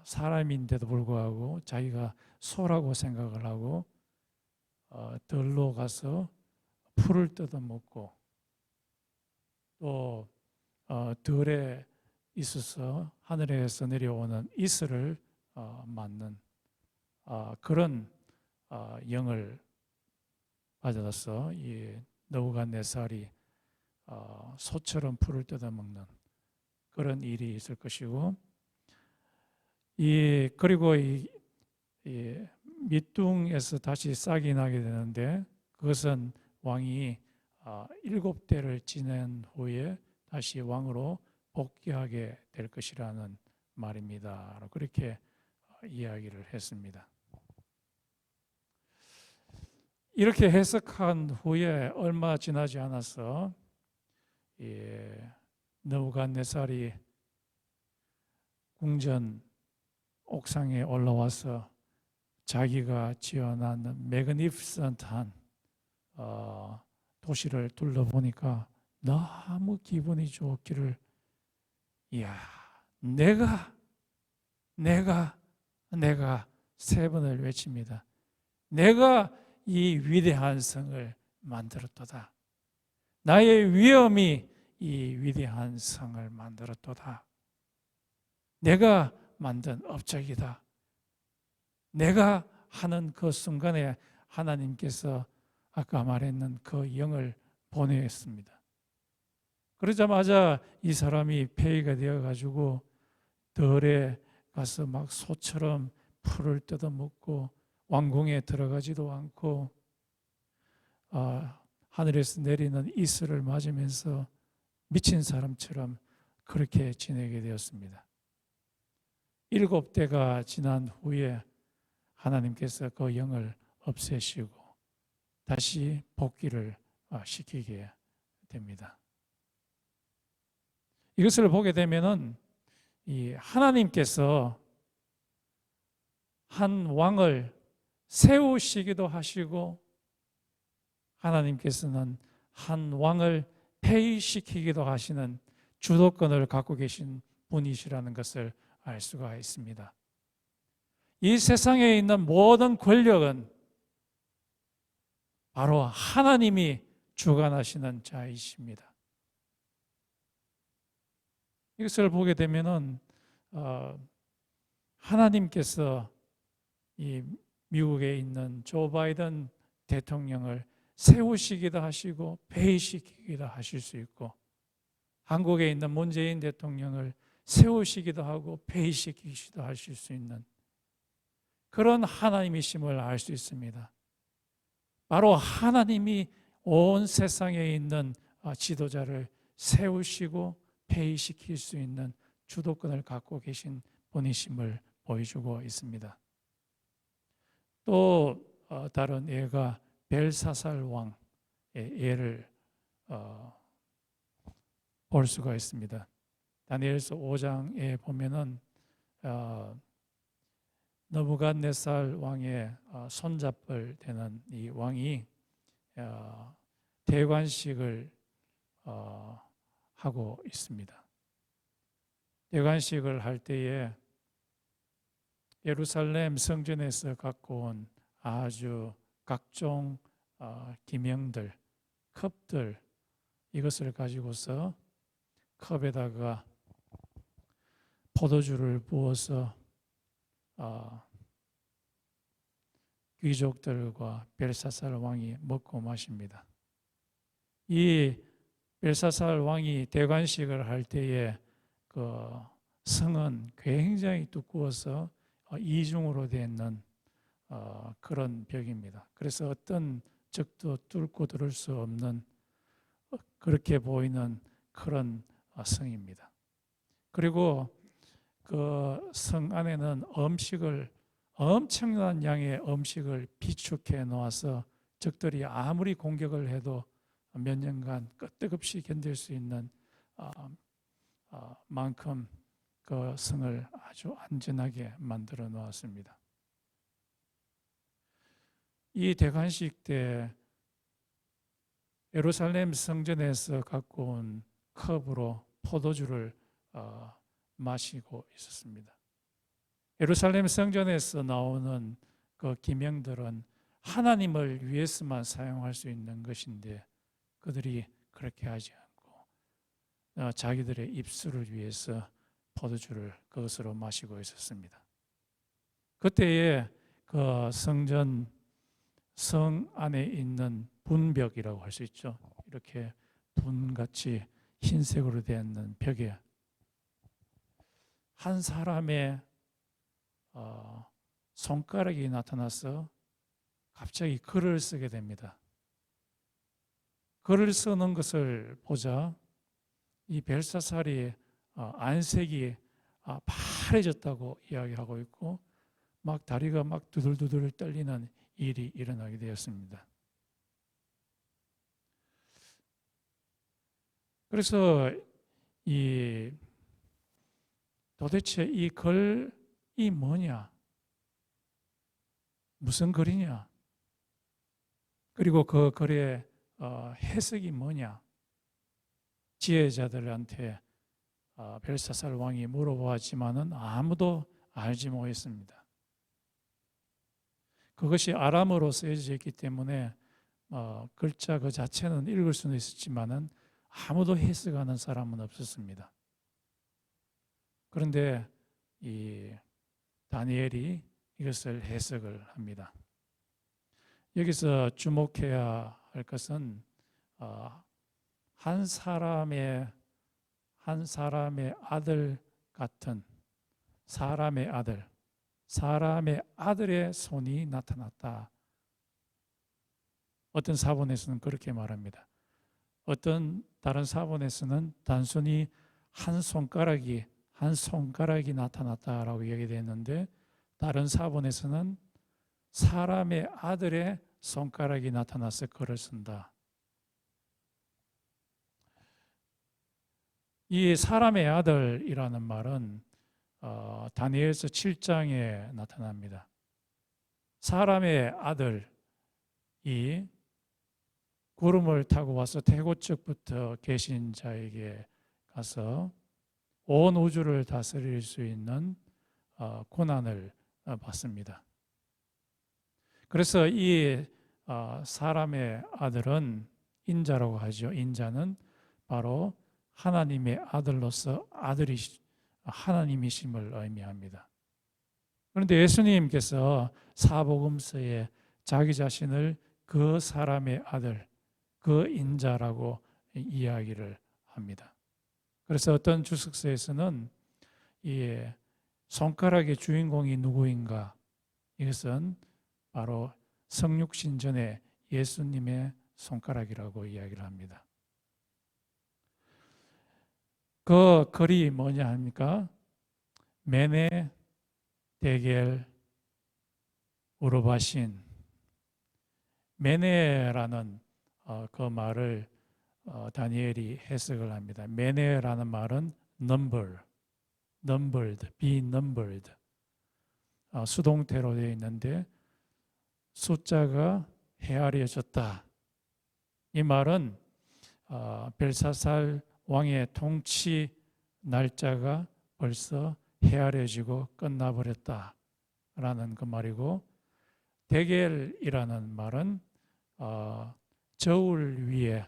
사람인데도 불구하고 자기가 소라고 생각을 하고 들로 가서 풀을 뜯어먹고, 또 들에 있어서 하늘에서 내려오는 이슬을 맞는 그런 영을 받아서 이 느부갓네살이 소처럼 풀을 뜯어먹는 그런 일이 있을 것이고, 그리고 이 밑둥에서 다시 싹이 나게 되는데, 그것은 왕이 7대를 지낸 후에 다시 왕으로 복귀하게 될 것이라는 말입니다. 그렇게 이야기를 했습니다. 이렇게 해석한 후에 얼마 지나지 않아서 느부갓네살이 궁전 옥상에 올라와서 자기가 지어놨는 매그니피센트한 도시를 둘러보니까 너무 기분이 좋기를, 이야, 내가 세 번을 외칩니다. 내가 이 위대한 성을 만들었도다. 나의 위엄이 이 위대한 성을 만들었도다. 내가 만든 업적이다. 내가 하는 그 순간에 하나님께서 아까 말했는 그 영을 보내었습니다. 그러자마자 이 사람이 폐위가 되어가지고 들에 가서 막 소처럼 풀을 뜯어먹고 왕궁에 들어가지도 않고 하늘에서 내리는 이슬을 맞으면서 미친 사람처럼 그렇게 지내게 되었습니다. 7대가 지난 후에 하나님께서 그 영을 없애시고 다시 복귀를 시키게 됩니다. 이것을 보게 되면은 이 하나님께서 한 왕을 세우시기도 하시고, 하나님께서는 한 왕을 폐위시키기도 하시는 주도권을 갖고 계신 분이시라는 것을 알 수가 있습니다. 이 세상에 있는 모든 권력은 바로 하나님이 주관하시는 자이십니다. 이것을 보게 되면은 하나님께서 이 미국에 있는 조 바이든 대통령을 세우시기도 하시고 폐위시키기도 하실 수 있고, 한국에 있는 문재인 대통령을 세우시기도 하고 폐위시키기도 하실 수 있는 그런 하나님이심을 알 수 있습니다. 바로 하나님이 온 세상에 있는 지도자를 세우시고 폐위시킬 수 있는 주도권을 갖고 계신 분이심을 보여주고 있습니다. 또 다른 예가 벨사살 왕의 예를 볼 수가 있습니다. 다니엘서 5장에 보면은 느부갓네살 왕의 손잡을 되는 이 왕이 대관식을 하고 있습니다. 대관식을 할 때에 예루살렘 성전에서 갖고 온 아주 각종 기명들, 컵들, 이것을 가지고서 컵에다가 포도주를 부어서 귀족들과 벨사살 왕이 먹고 마십니다. 이 벨사살 왕이 대관식을 할 때에 그 성은 굉장히 두꺼워서 이중으로 되어 있는 그런 벽입니다. 그래서 어떤 적도 뚫고 들을 수 없는 그렇게 보이는 그런 성입니다. 그리고 그 성 안에는 엄청난 양의 음식을 비축해 놓아서 적들이 아무리 공격을 해도 몇 년간 끄떡없이 견딜 수 있는 만큼 그 성을 아주 안전하게 만들어 놓았습니다. 이 대관식 때 예루살렘 성전에서 갖고 온 컵으로 포도주를 마시고 있었습니다. 예루살렘 성전에서 나오는 그 기명들은 하나님을 위해서만 사용할 수 있는 것인데 그들이 그렇게 하지 않고 자기들의 입술을 위해서 포도주를 그것으로 마시고 있었습니다. 그때에 그 성 안에 있는 분벽이라고 할 수 있죠. 이렇게 분같이 흰색으로 되어 있는 벽에 한 사람의 손가락이 나타나서 갑자기 글을 쓰게 됩니다. 글을 쓰는 것을 보자 이 벨사살이 안색이 파래졌다고 이야기하고 있고 막 다리가 막 두들두들 떨리는 일이 일어나게 되었습니다. 그래서 도대체 이 글이 뭐냐? 무슨 글이냐? 그리고 그 글의 해석이 뭐냐? 지혜자들한테 벨사살 왕이 물어보았지만은 아무도 알지 못했습니다. 그것이 아람어로 쓰여져 있기 때문에 글자 그 자체는 읽을 수는 있었지만은 아무도 해석하는 사람은 없었습니다. 그런데 이 다니엘이 이것을 해석을 합니다. 여기서 주목해야 할 것은 한 사람의 아들 같은 사람의 아들의 손이 나타났다. 어떤 사본에서는 그렇게 말합니다. 어떤 다른 사본에서는 단순히 한 손가락이 나타났다라고 얘기되었는데 다른 사본에서는 사람의 아들의 손가락이 나타나서 글을 쓴다. 이 사람의 아들이라는 말은 다니엘서 7장에 나타납니다. 사람의 아들이 구름을 타고 와서 태고 쪽부터 계신 자에게 가서 온 우주를 다스릴 수 있는 고난을 받습니다. 그래서 이 사람의 아들은 인자라고 하죠. 인자는 바로 하나님의 아들로서 아들이 하나님이심을 의미합니다. 그런데 예수님께서 사복음서에 자기 자신을 그 사람의 아들, 그 인자라고 이야기를 합니다. 그래서 어떤 주석서에서는 이 손가락의 주인공이 누구인가? 이것은 바로 성육신 전에 예수님의 손가락이라고 이야기를 합니다. 그 글이 뭐냐 합니까? 메네, 데겔, 우르바신. 메네라는 그 말을 다니엘이 해석을 합니다. 메네라는 말은 numbered, be numbered. 수동태로 되어 있는데 숫자가 헤아려졌다. 이 말은 벨사살 왕의 통치 날짜가 벌써 헤아려지고 끝나버렸다라는 그 말이고, 데겔이라는 말은 저울 위에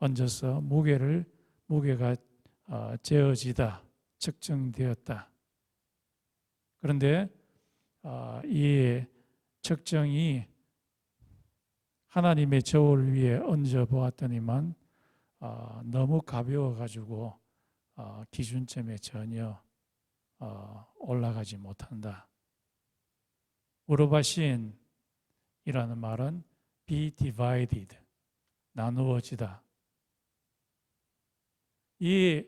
얹어서 무게가 재어지다, 측정되었다. 그런데 이 측정이 하나님의 저울 위에 얹어 보았더니만 너무 가벼워가지고 기준점에 전혀 올라가지 못한다. 우르바신이라는 말은 be divided, 나누어지다. 이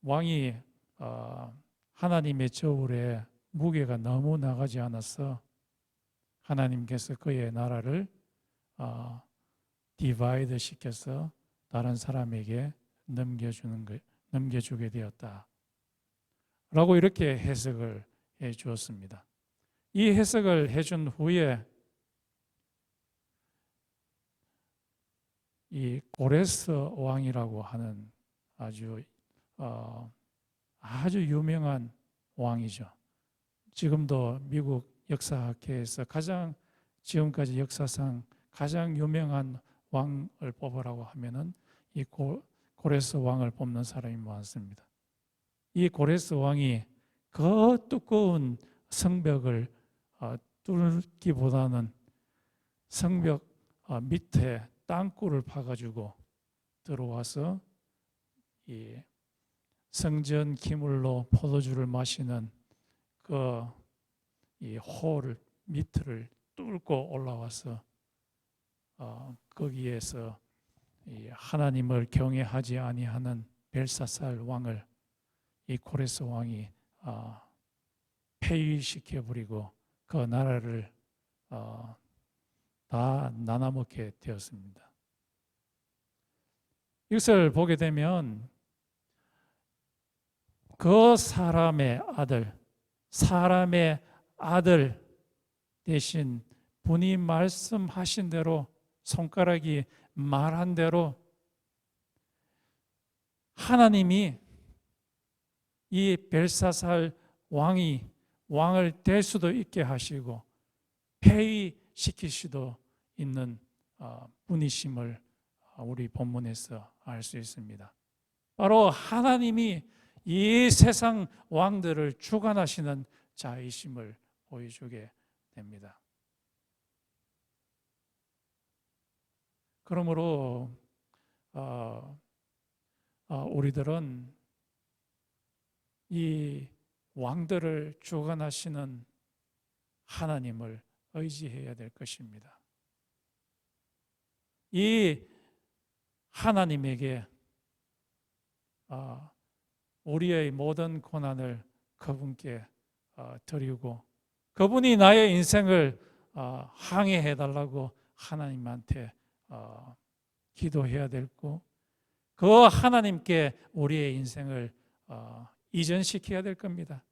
왕이 하나님의 저울에 무게가 너무 나가지 않아서 하나님께서 그의 나라를 디바이드 시켜서 다른 사람에게 넘겨주게 되었다. 라고 이렇게 해석을 해 주었습니다. 이 해석을 해준 후에 이 고레스 왕이라고 하는 아주 유명한 왕이죠. 지금도 미국 역사학회에서 지금까지 역사상 가장 유명한 왕을 뽑으라고 하면은 이 고레스 왕을 뽑는 사람이 많습니다. 이 고레스 왕이 그 두꺼운 성벽을 뚫기보다는 성벽 밑에 땅굴을 파가지고 들어와서 이 성전 기물로 포도주를 마시는 이 홀 밑을 뚫고 올라와서 거기에서 이 하나님을 경외하지 아니하는 벨사살 왕을 이 고레스 왕이 폐위시켜 버리고 그 나라를 다 나눠먹게 되었습니다. 이것을 보게 되면 그 사람의 아들 대신 분이 말씀하신 대로 손가락이 말한 대로 하나님이 이 벨사살 왕을 될 수도 있게 하시고 폐위시킬 수도 있는 분이심을 우리 본문에서 알 수 있습니다. 바로 하나님이 이 세상 왕들을 주관하시는 자이심을 보여주게 됩니다. 그러므로 우리들은 이 왕들을 주관하시는 하나님을 의지해야 될 것입니다. 이 하나님에게 우리의 모든 고난을 그분께 드리고 그분이 나의 인생을 항해해 달라고 하나님한테 기도해야 되고 그 하나님께 우리의 인생을 이전시켜야 될 겁니다.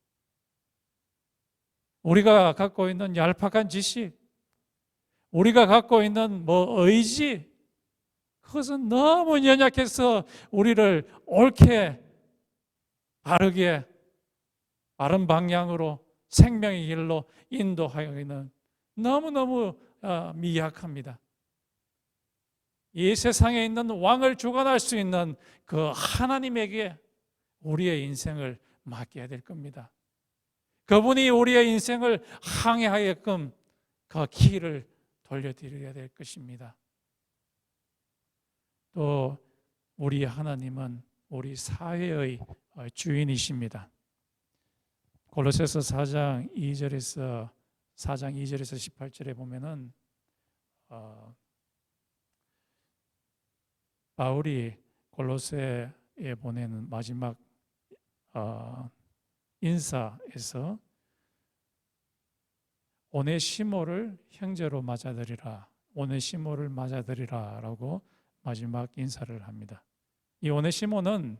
우리가 갖고 있는 얄팍한 지식, 우리가 갖고 있는 의지, 그것은 너무 연약해서 우리를 옳게 바르게 바른 방향으로 생명의 길로 인도하기는 너무너무 미약합니다. 이 세상에 있는 왕을 주관할 수 있는 그 하나님에게 우리의 인생을 맡겨야 될 겁니다. 그분이 우리의 인생을 항해하게끔 그 길을 돌려드려야 될 것입니다. 또 우리 하나님은 우리 사회의 주인이십니다. 골로새서 4장 2절에서 18절에 보면은 바울이 골로새에 보내는 마지막 인사에서 오네시모를 형제로 맞아들이라, 오네시모를 맞아들이라라고 마지막 인사를 합니다. 이 오네시모는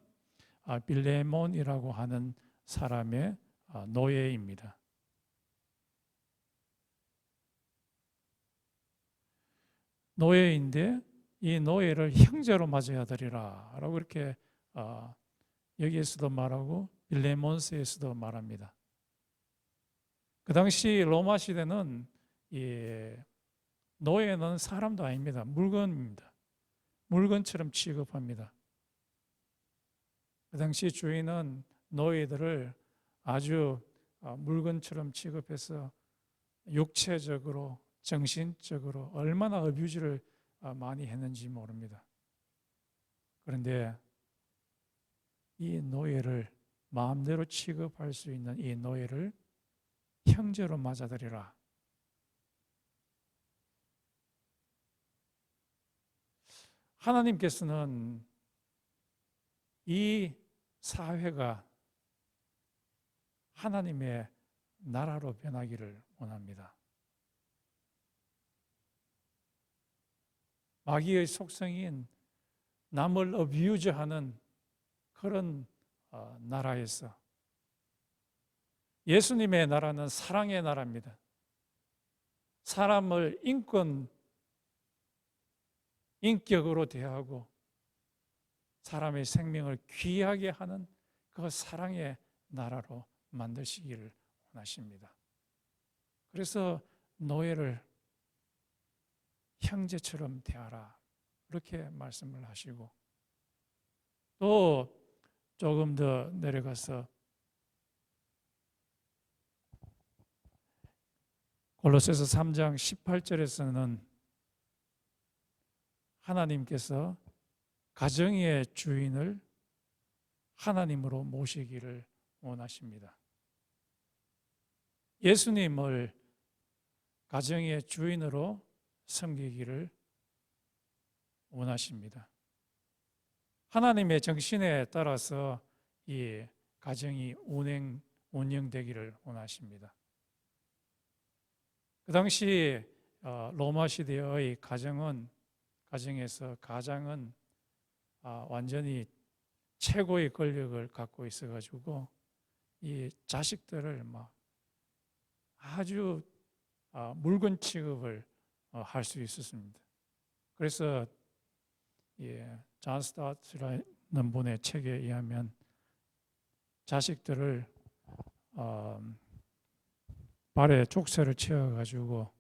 빌레몬이라고 하는 사람의 노예입니다. 노예인데 이 노예를 형제로 맞아들이라 라고 이렇게 여기에서도 말하고 빌레몬스에서도 말합니다. 그 당시 로마 시대는 이 노예는 사람도 아닙니다. 물건입니다. 물건처럼 취급합니다. 그 당시 주인은 노예들을 아주 물건처럼 취급해서 육체적으로, 정신적으로 얼마나 어뷰즈를 많이 했는지 모릅니다. 그런데 이 노예를 마음대로 취급할 수 있는 이 노예를 형제로 맞아들이라. 하나님께서는 이 사회가 하나님의 나라로 변하기를 원합니다. 마귀의 속성인 남을 어뷰즈하는 그런 나라에서 예수님의 나라는 사랑의 나라입니다. 사람을 인격으로 대하고 사람의 생명을 귀하게 하는 그 사랑의 나라로 만드시기를 원하십니다. 그래서 노예를 형제처럼 대하라 이렇게 말씀을 하시고, 또 조금 더 내려가서 골로새서 3장 18절에서는 하나님께서 가정의 주인을 하나님으로 모시기를 원하십니다. 예수님을 가정의 주인으로 섬기기를 원하십니다. 하나님의 정신에 따라서 이 가정이 운영되기를 원하십니다. 그 당시 로마 시대의 가정에서 가장은 완전히 최고의 권력을 갖고 있어가지고 이 자식들을 막 아주 물건 취급을 할 수 있었습니다. 그래서 존 스타트라는 분의 책에 의하면 자식들을 발에 족쇄를 채워가지고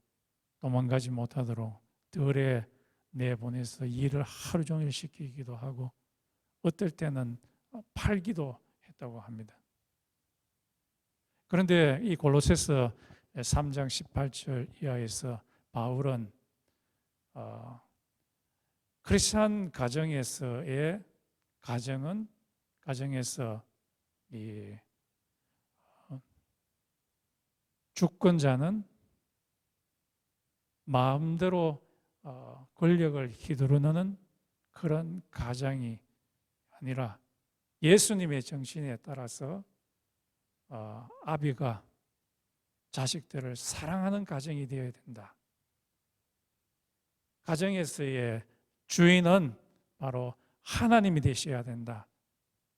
도망가지 못하도록 들에 내보내서 일을 하루 종일 시키기도 하고 어떨 때는 팔기도 했다고 합니다. 그런데 이 골로새서 3장 18절 이하에서 바울은 크리스찬 가정에서의 가정에서 이 주권자는 마음대로 권력을 휘두르는 그런 가정이 아니라 예수님의 정신에 따라서 아비가 자식들을 사랑하는 가정이 되어야 된다. 가정에서의 주인은 바로 하나님이 되셔야 된다.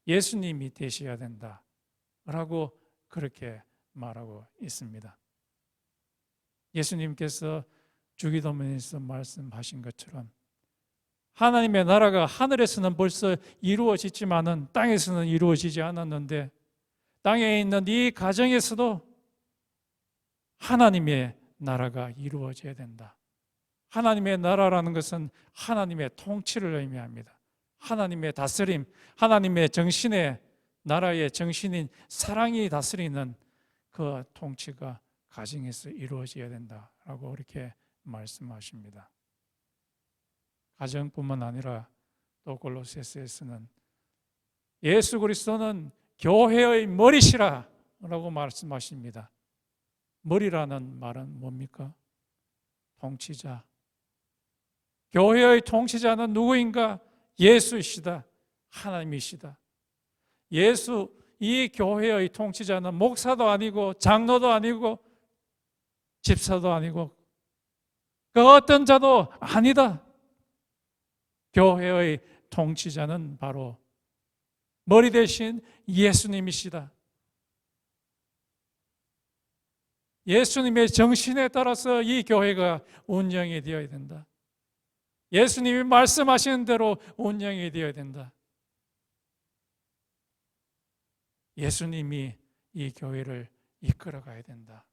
예수님이 되셔야 된다. 라고 그렇게 말하고 있습니다. 예수님께서 주기도문에서 말씀하신 것처럼 하나님의 나라가 하늘에서는 벌써 이루어졌지만은 땅에서는 이루어지지 않았는데 땅에 있는 이 가정에서도 하나님의 나라가 이루어져야 된다. 하나님의 나라라는 것은 하나님의 통치를 의미합니다. 하나님의 다스림, 하나님의 정신의 나라의 정신인 사랑이 다스리는 그 통치가 가정에서 이루어져야 된다라고 이렇게 말씀하십니다. 가정뿐만 아니라 또 골로새서에서는 예수 그리스도는 교회의 머리시라라고 말씀하십니다. 머리라는 말은 뭡니까? 통치자. 교회의 통치자는 누구인가? 예수이시다. 하나님이시다. 이 교회의 통치자는 목사도 아니고 장로도 아니고 집사도 아니고 그 어떤 자도 아니다. 교회의 통치자는 바로 머리 대신 예수님이시다. 예수님의 정신에 따라서 이 교회가 운영이 되어야 된다. 예수님이 말씀하시는 대로 운영이 되어야 된다. 예수님이 이 교회를 이끌어 가야 된다.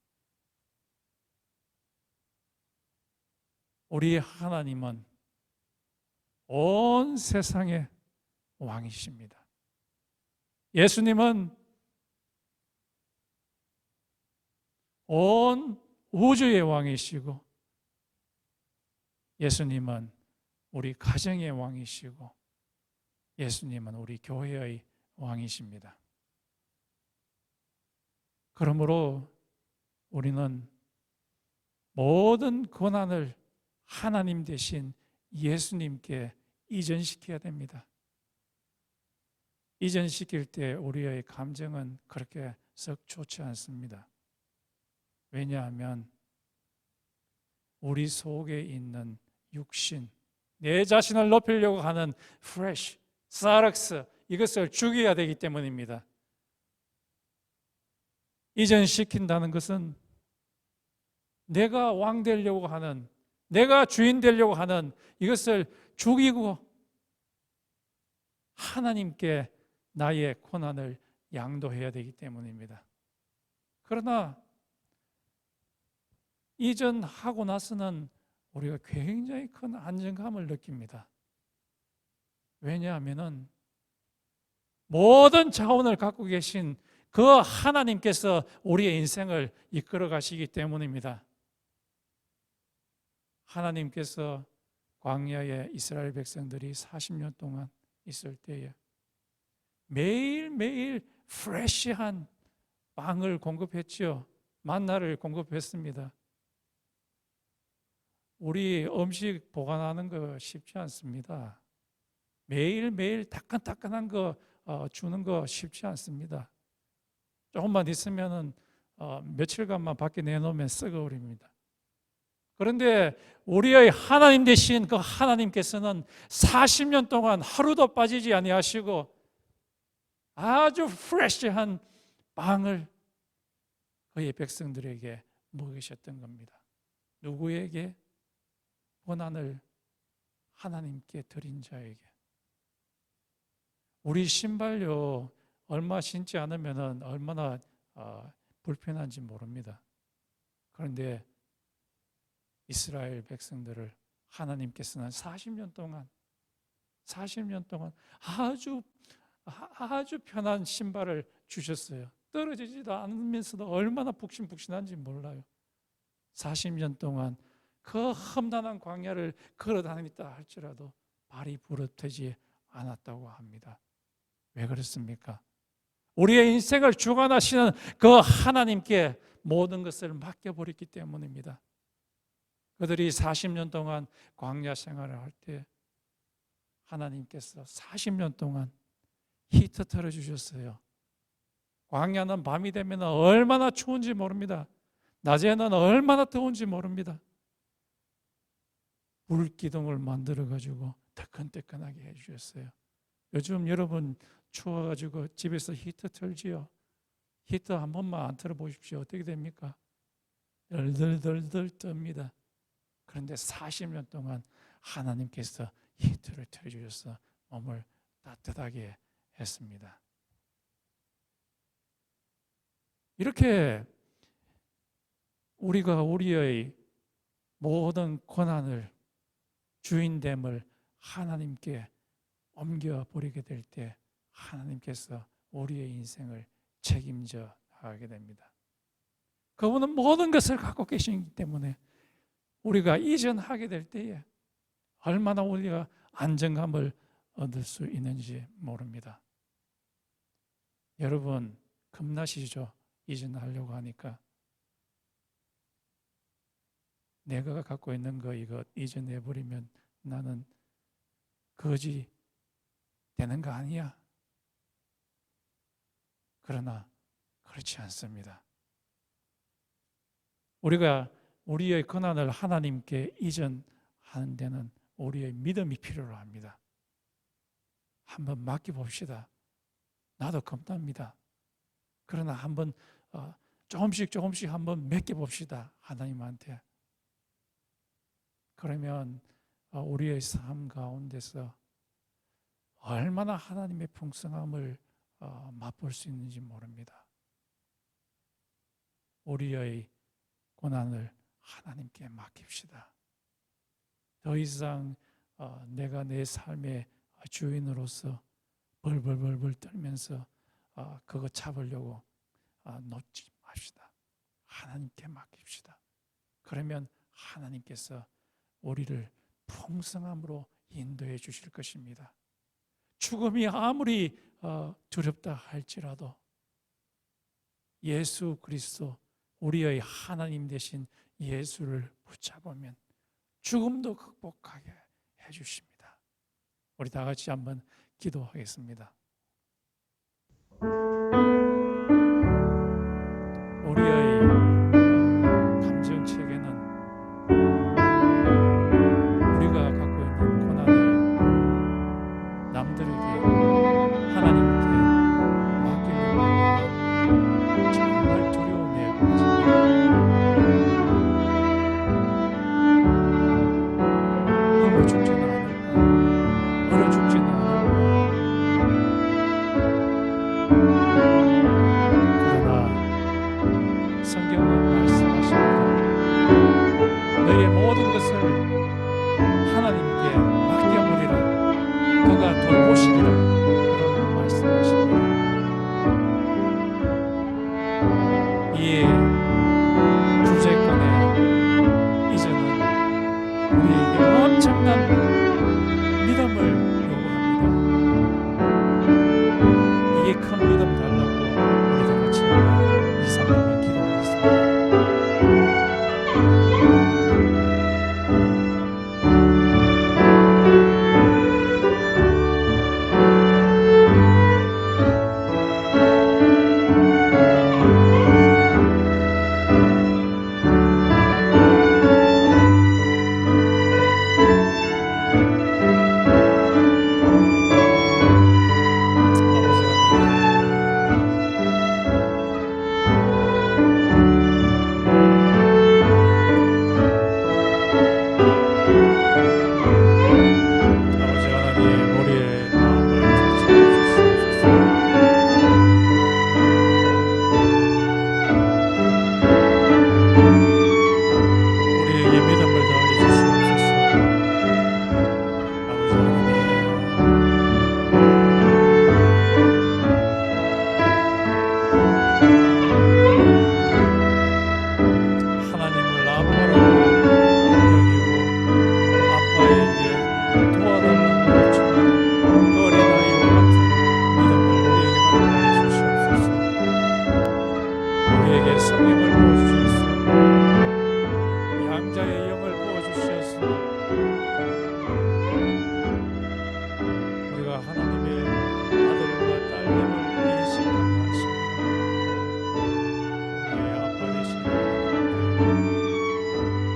우리 하나님은 온 세상의 왕이십니다. 예수님은 온 우주의 왕이시고 예수님은 우리 가정의 왕이시고 예수님은 우리 교회의 왕이십니다. 그러므로 우리는 모든 권한을 하나님 대신 예수님께 이전시켜야 됩니다. 이전시킬 때 우리의 감정은 그렇게 썩 좋지 않습니다. 왜냐하면 우리 속에 있는 육신, 내 자신을 높이려고 하는 flesh, sarx, 이것을 죽여야 되기 때문입니다. 이전시킨다는 것은 내가 왕 되려고 하는, 내가 주인 되려고 하는 이것을 죽이고 하나님께 나의 고난을 양도해야 되기 때문입니다. 그러나 이전하고 나서는 우리가 굉장히 큰 안정감을 느낍니다. 왜냐하면 모든 자원을 갖고 계신 그 하나님께서 우리의 인생을 이끌어 가시기 때문입니다. 하나님께서 광야에 이스라엘 백성들이 40년 동안 있을 때에 매일매일 프레시한 빵을 공급했죠. 만나를 공급했습니다. 우리 음식 보관하는 거 쉽지 않습니다. 매일매일 따끈따끈한 거 주는 거 쉽지 않습니다. 조금만 있으면은 며칠간만 밖에 내놓으면 썩어버립니다. 그런데 우리의 하나님 되신 그 하나님께서는 40년 동안 하루도 빠지지 아니하시고 아주 프레시한 빵을 그의 백성들에게 먹이셨던 겁니다. 누구에게? 고난을 하나님께 드린 자에게. 우리 신발요 얼마 신지 않으면 얼마나 불편한지 모릅니다. 그런데 이스라엘 백성들을 하나님께서는 40년 동안 아주 편한 신발을 주셨어요. 떨어지지도 않으면서도 얼마나 푹신푹신한지 몰라요. 40년 동안 그 험난한 광야를 걸어 다녔다 할지라도 발이 부러뜨지 않았다고 합니다. 왜 그렇습니까? 우리의 인생을 주관하시는 그 하나님께 모든 것을 맡겨버렸기 때문입니다. 그들이 40년 동안 광야 생활을 할 때 하나님께서 40년 동안 히터 틀어주셨어요. 광야는 밤이 되면 얼마나 추운지 모릅니다. 낮에는 얼마나 더운지 모릅니다. 불기둥을 만들어가지고 뜨끈뜨끈하게 해주셨어요. 요즘 여러분 추워가지고 집에서 히터 틀지요. 히터 한 번만 안 틀어보십시오. 어떻게 됩니까? 덜덜덜덜 뜹니다. 그런데 40년 동안 하나님께서 히터를 틀어주셔서 몸을 따뜻하게 했습니다. 이렇게 우리가 우리의 모든 고난을 주인됨을 하나님께 옮겨버리게 될 때 하나님께서 우리의 인생을 책임져 나가게 됩니다. 그분은 모든 것을 갖고 계시기 때문에 우리가 이전하게 될 때에 얼마나 우리가 안정감을 얻을 수 있는지 모릅니다. 여러분 겁나시죠? 이전하려고 하니까. 내가 갖고 있는 거 이거 이전해버리면 나는 거지 되는 거 아니야? 그러나 그렇지 않습니다. 우리가 우리의 고난을 하나님께 이전하는 데는 우리의 믿음이 필요로 합니다. 한번 맡겨봅시다. 나도 겁납니다. 그러나 한번 조금씩 한번 맡겨봅시다. 하나님한테. 그러면 우리의 삶 가운데서 얼마나 하나님의 풍성함을 맛볼 수 있는지 모릅니다. 우리의 고난을 하나님께 맡깁시다. 더 이상 내가 내 삶의 주인으로서 벌벌벌벌 떨면서 그거 잡으려고 놓지 맙시다. 하나님께 맡깁시다. 그러면 하나님께서 우리를 풍성함으로 인도해 주실 것입니다. 죽음이 아무리 두렵다 할지라도 예수 그리스도 우리의 하나님 되신 예수를 붙잡으면 죽음도 극복하게 해주십니다. 우리 다 같이 한번 기도하겠습니다. 이 주제권에 이제는 우리에게 엄청난 믿음을 요구합니다. 이게 큰 믿음 달라고 우리 다 같이 2, 3분만 기도하겠습니다. 아버지 하나님, 우리의 마음을 터치해 주시옵소서. 우리에게 믿음을 더해 주시옵소서. 아버지 하나님을 아빠라고 여기고 아빠에게 도와달라고 요청하는 그 어린아이와 같은 믿음을 우리에게 허락하여 주시옵소서. 우리에게 성령을 부어주셔서 양자의 영을 부어주셔서 우리가 하나님의 아들과 딸님을 인식하게 하시며 우리의 아빠 되신 하나님께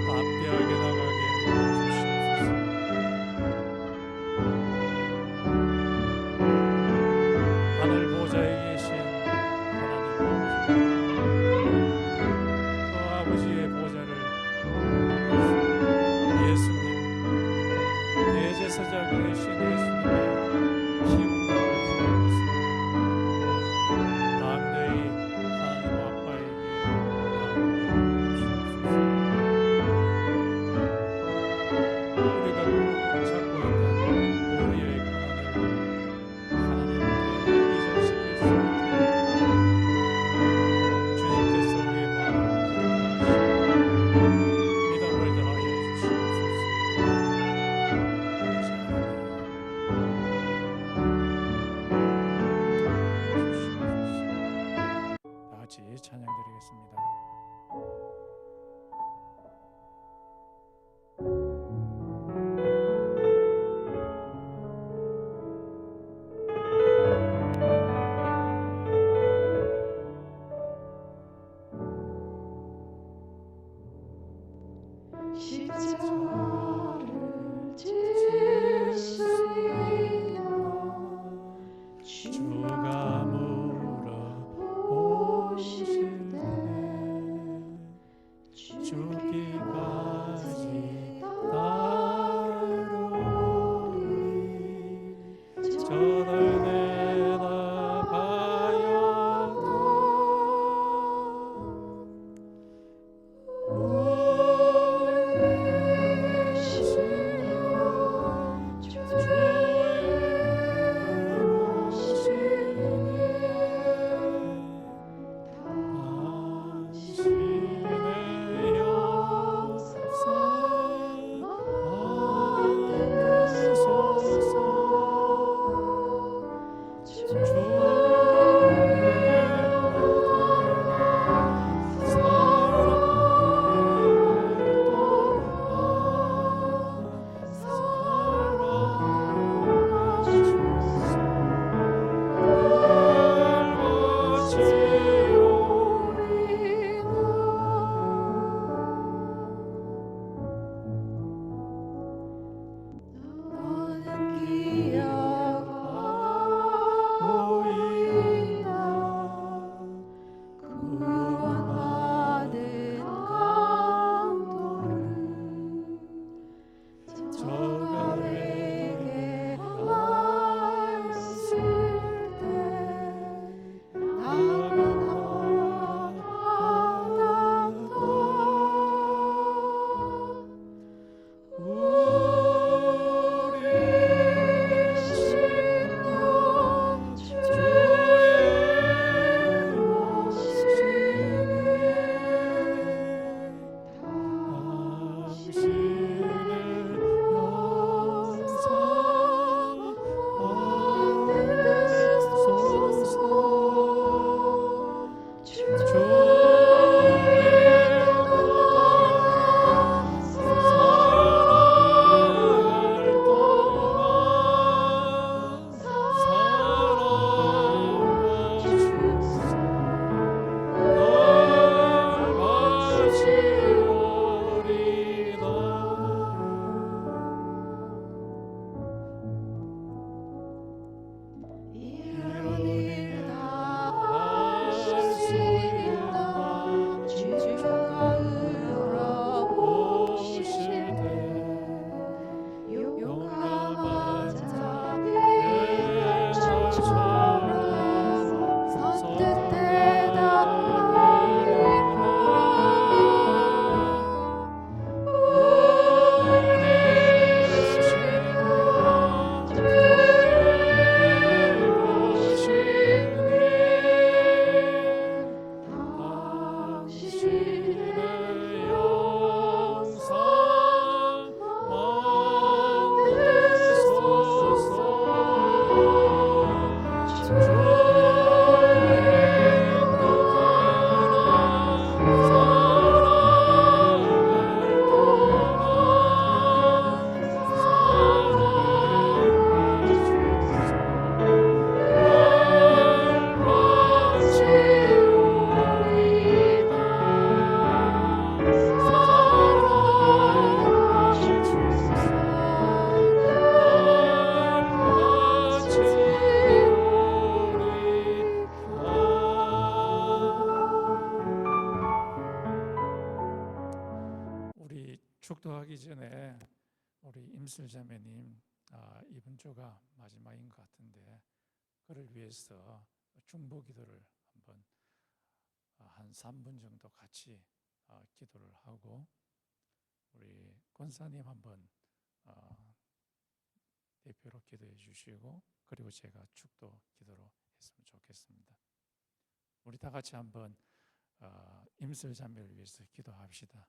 담대하게 나가게 도와주시옵소서. 하늘 보좌에 계신 하나님 아버지, 그 아버지의 보좌를 예수님, 대제사장 되신 예수님의 기운을 받으면서 담대히 하나님 아빠에게 나아가게 주옵소서. 우리가 잡고 있는 우리의 고난을 하나님께 이전시킬 수 있도록 주님께서 우리의 마음을 부드럽게 하시고 믿음을 더하여 주시옵소서. 아버지 하나님, 주시옵소서. 다 같이 찬양드리겠습니다. 십자가를 질 수 있나 주가 물어보실 때 죽기까지 따르리 저를 내다봐야도 우리 주여 축도하기 전에 우리 임슬자매님 이번 주가 마지막인 것 같은데 그를 위해서 중보기도를 한번 한 3분 정도 같이 기도를 하고 우리 권사님 한번 대표로 기도해 주시고 그리고 제가 축도 기도로 했으면 좋겠습니다. 우리 다 같이 한번 임슬자매를 위해서 기도합시다.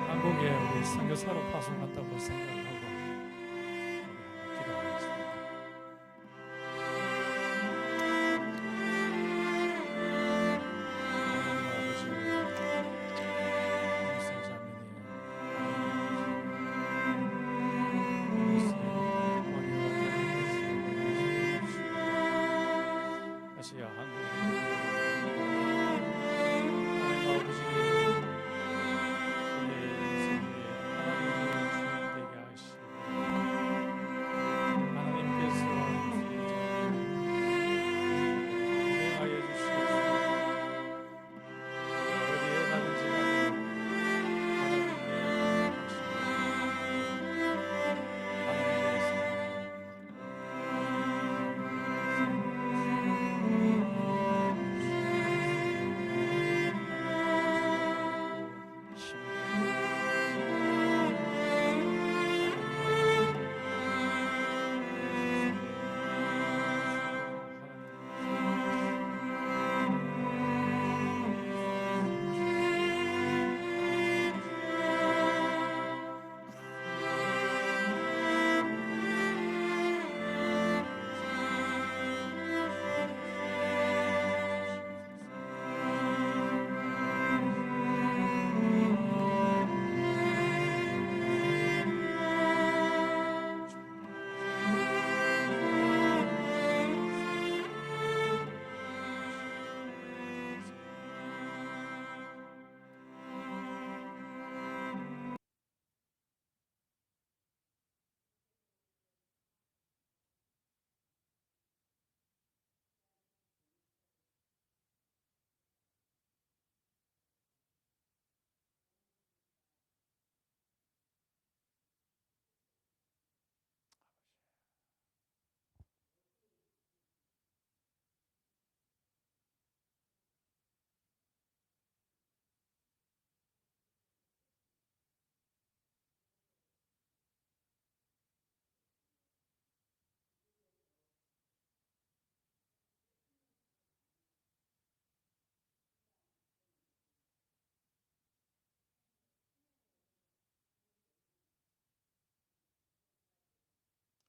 한국에 우리 선교사로 파송한다고 생각하고 우리 한번 기도하겠습니다. 아시아 한국 하나님 아버지 우리의 인생에 하나님을 주인 되게 하시고 하나님께서 인행하여 주시옵소서. 어디에 가든지 간에 하나님의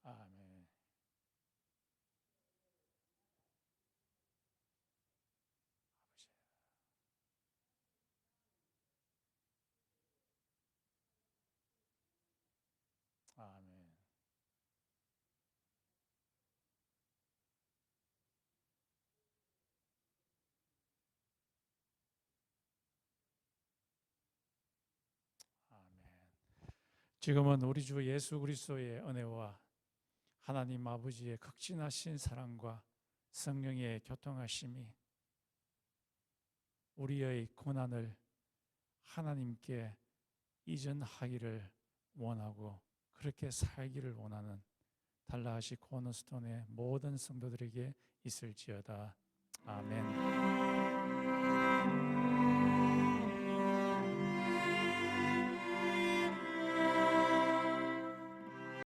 아멘. 아멘. 아멘. 지금은 우리 주 예수 그리스도의 은혜와 하나님 아버지의 극진하신 사랑과 성령의 교통하심이 우리의 고난을 하나님께 이전하기를 원하고 그렇게 살기를 원하는 달라하시 코너스톤의 모든 성도들에게 있을지어다. 아멘.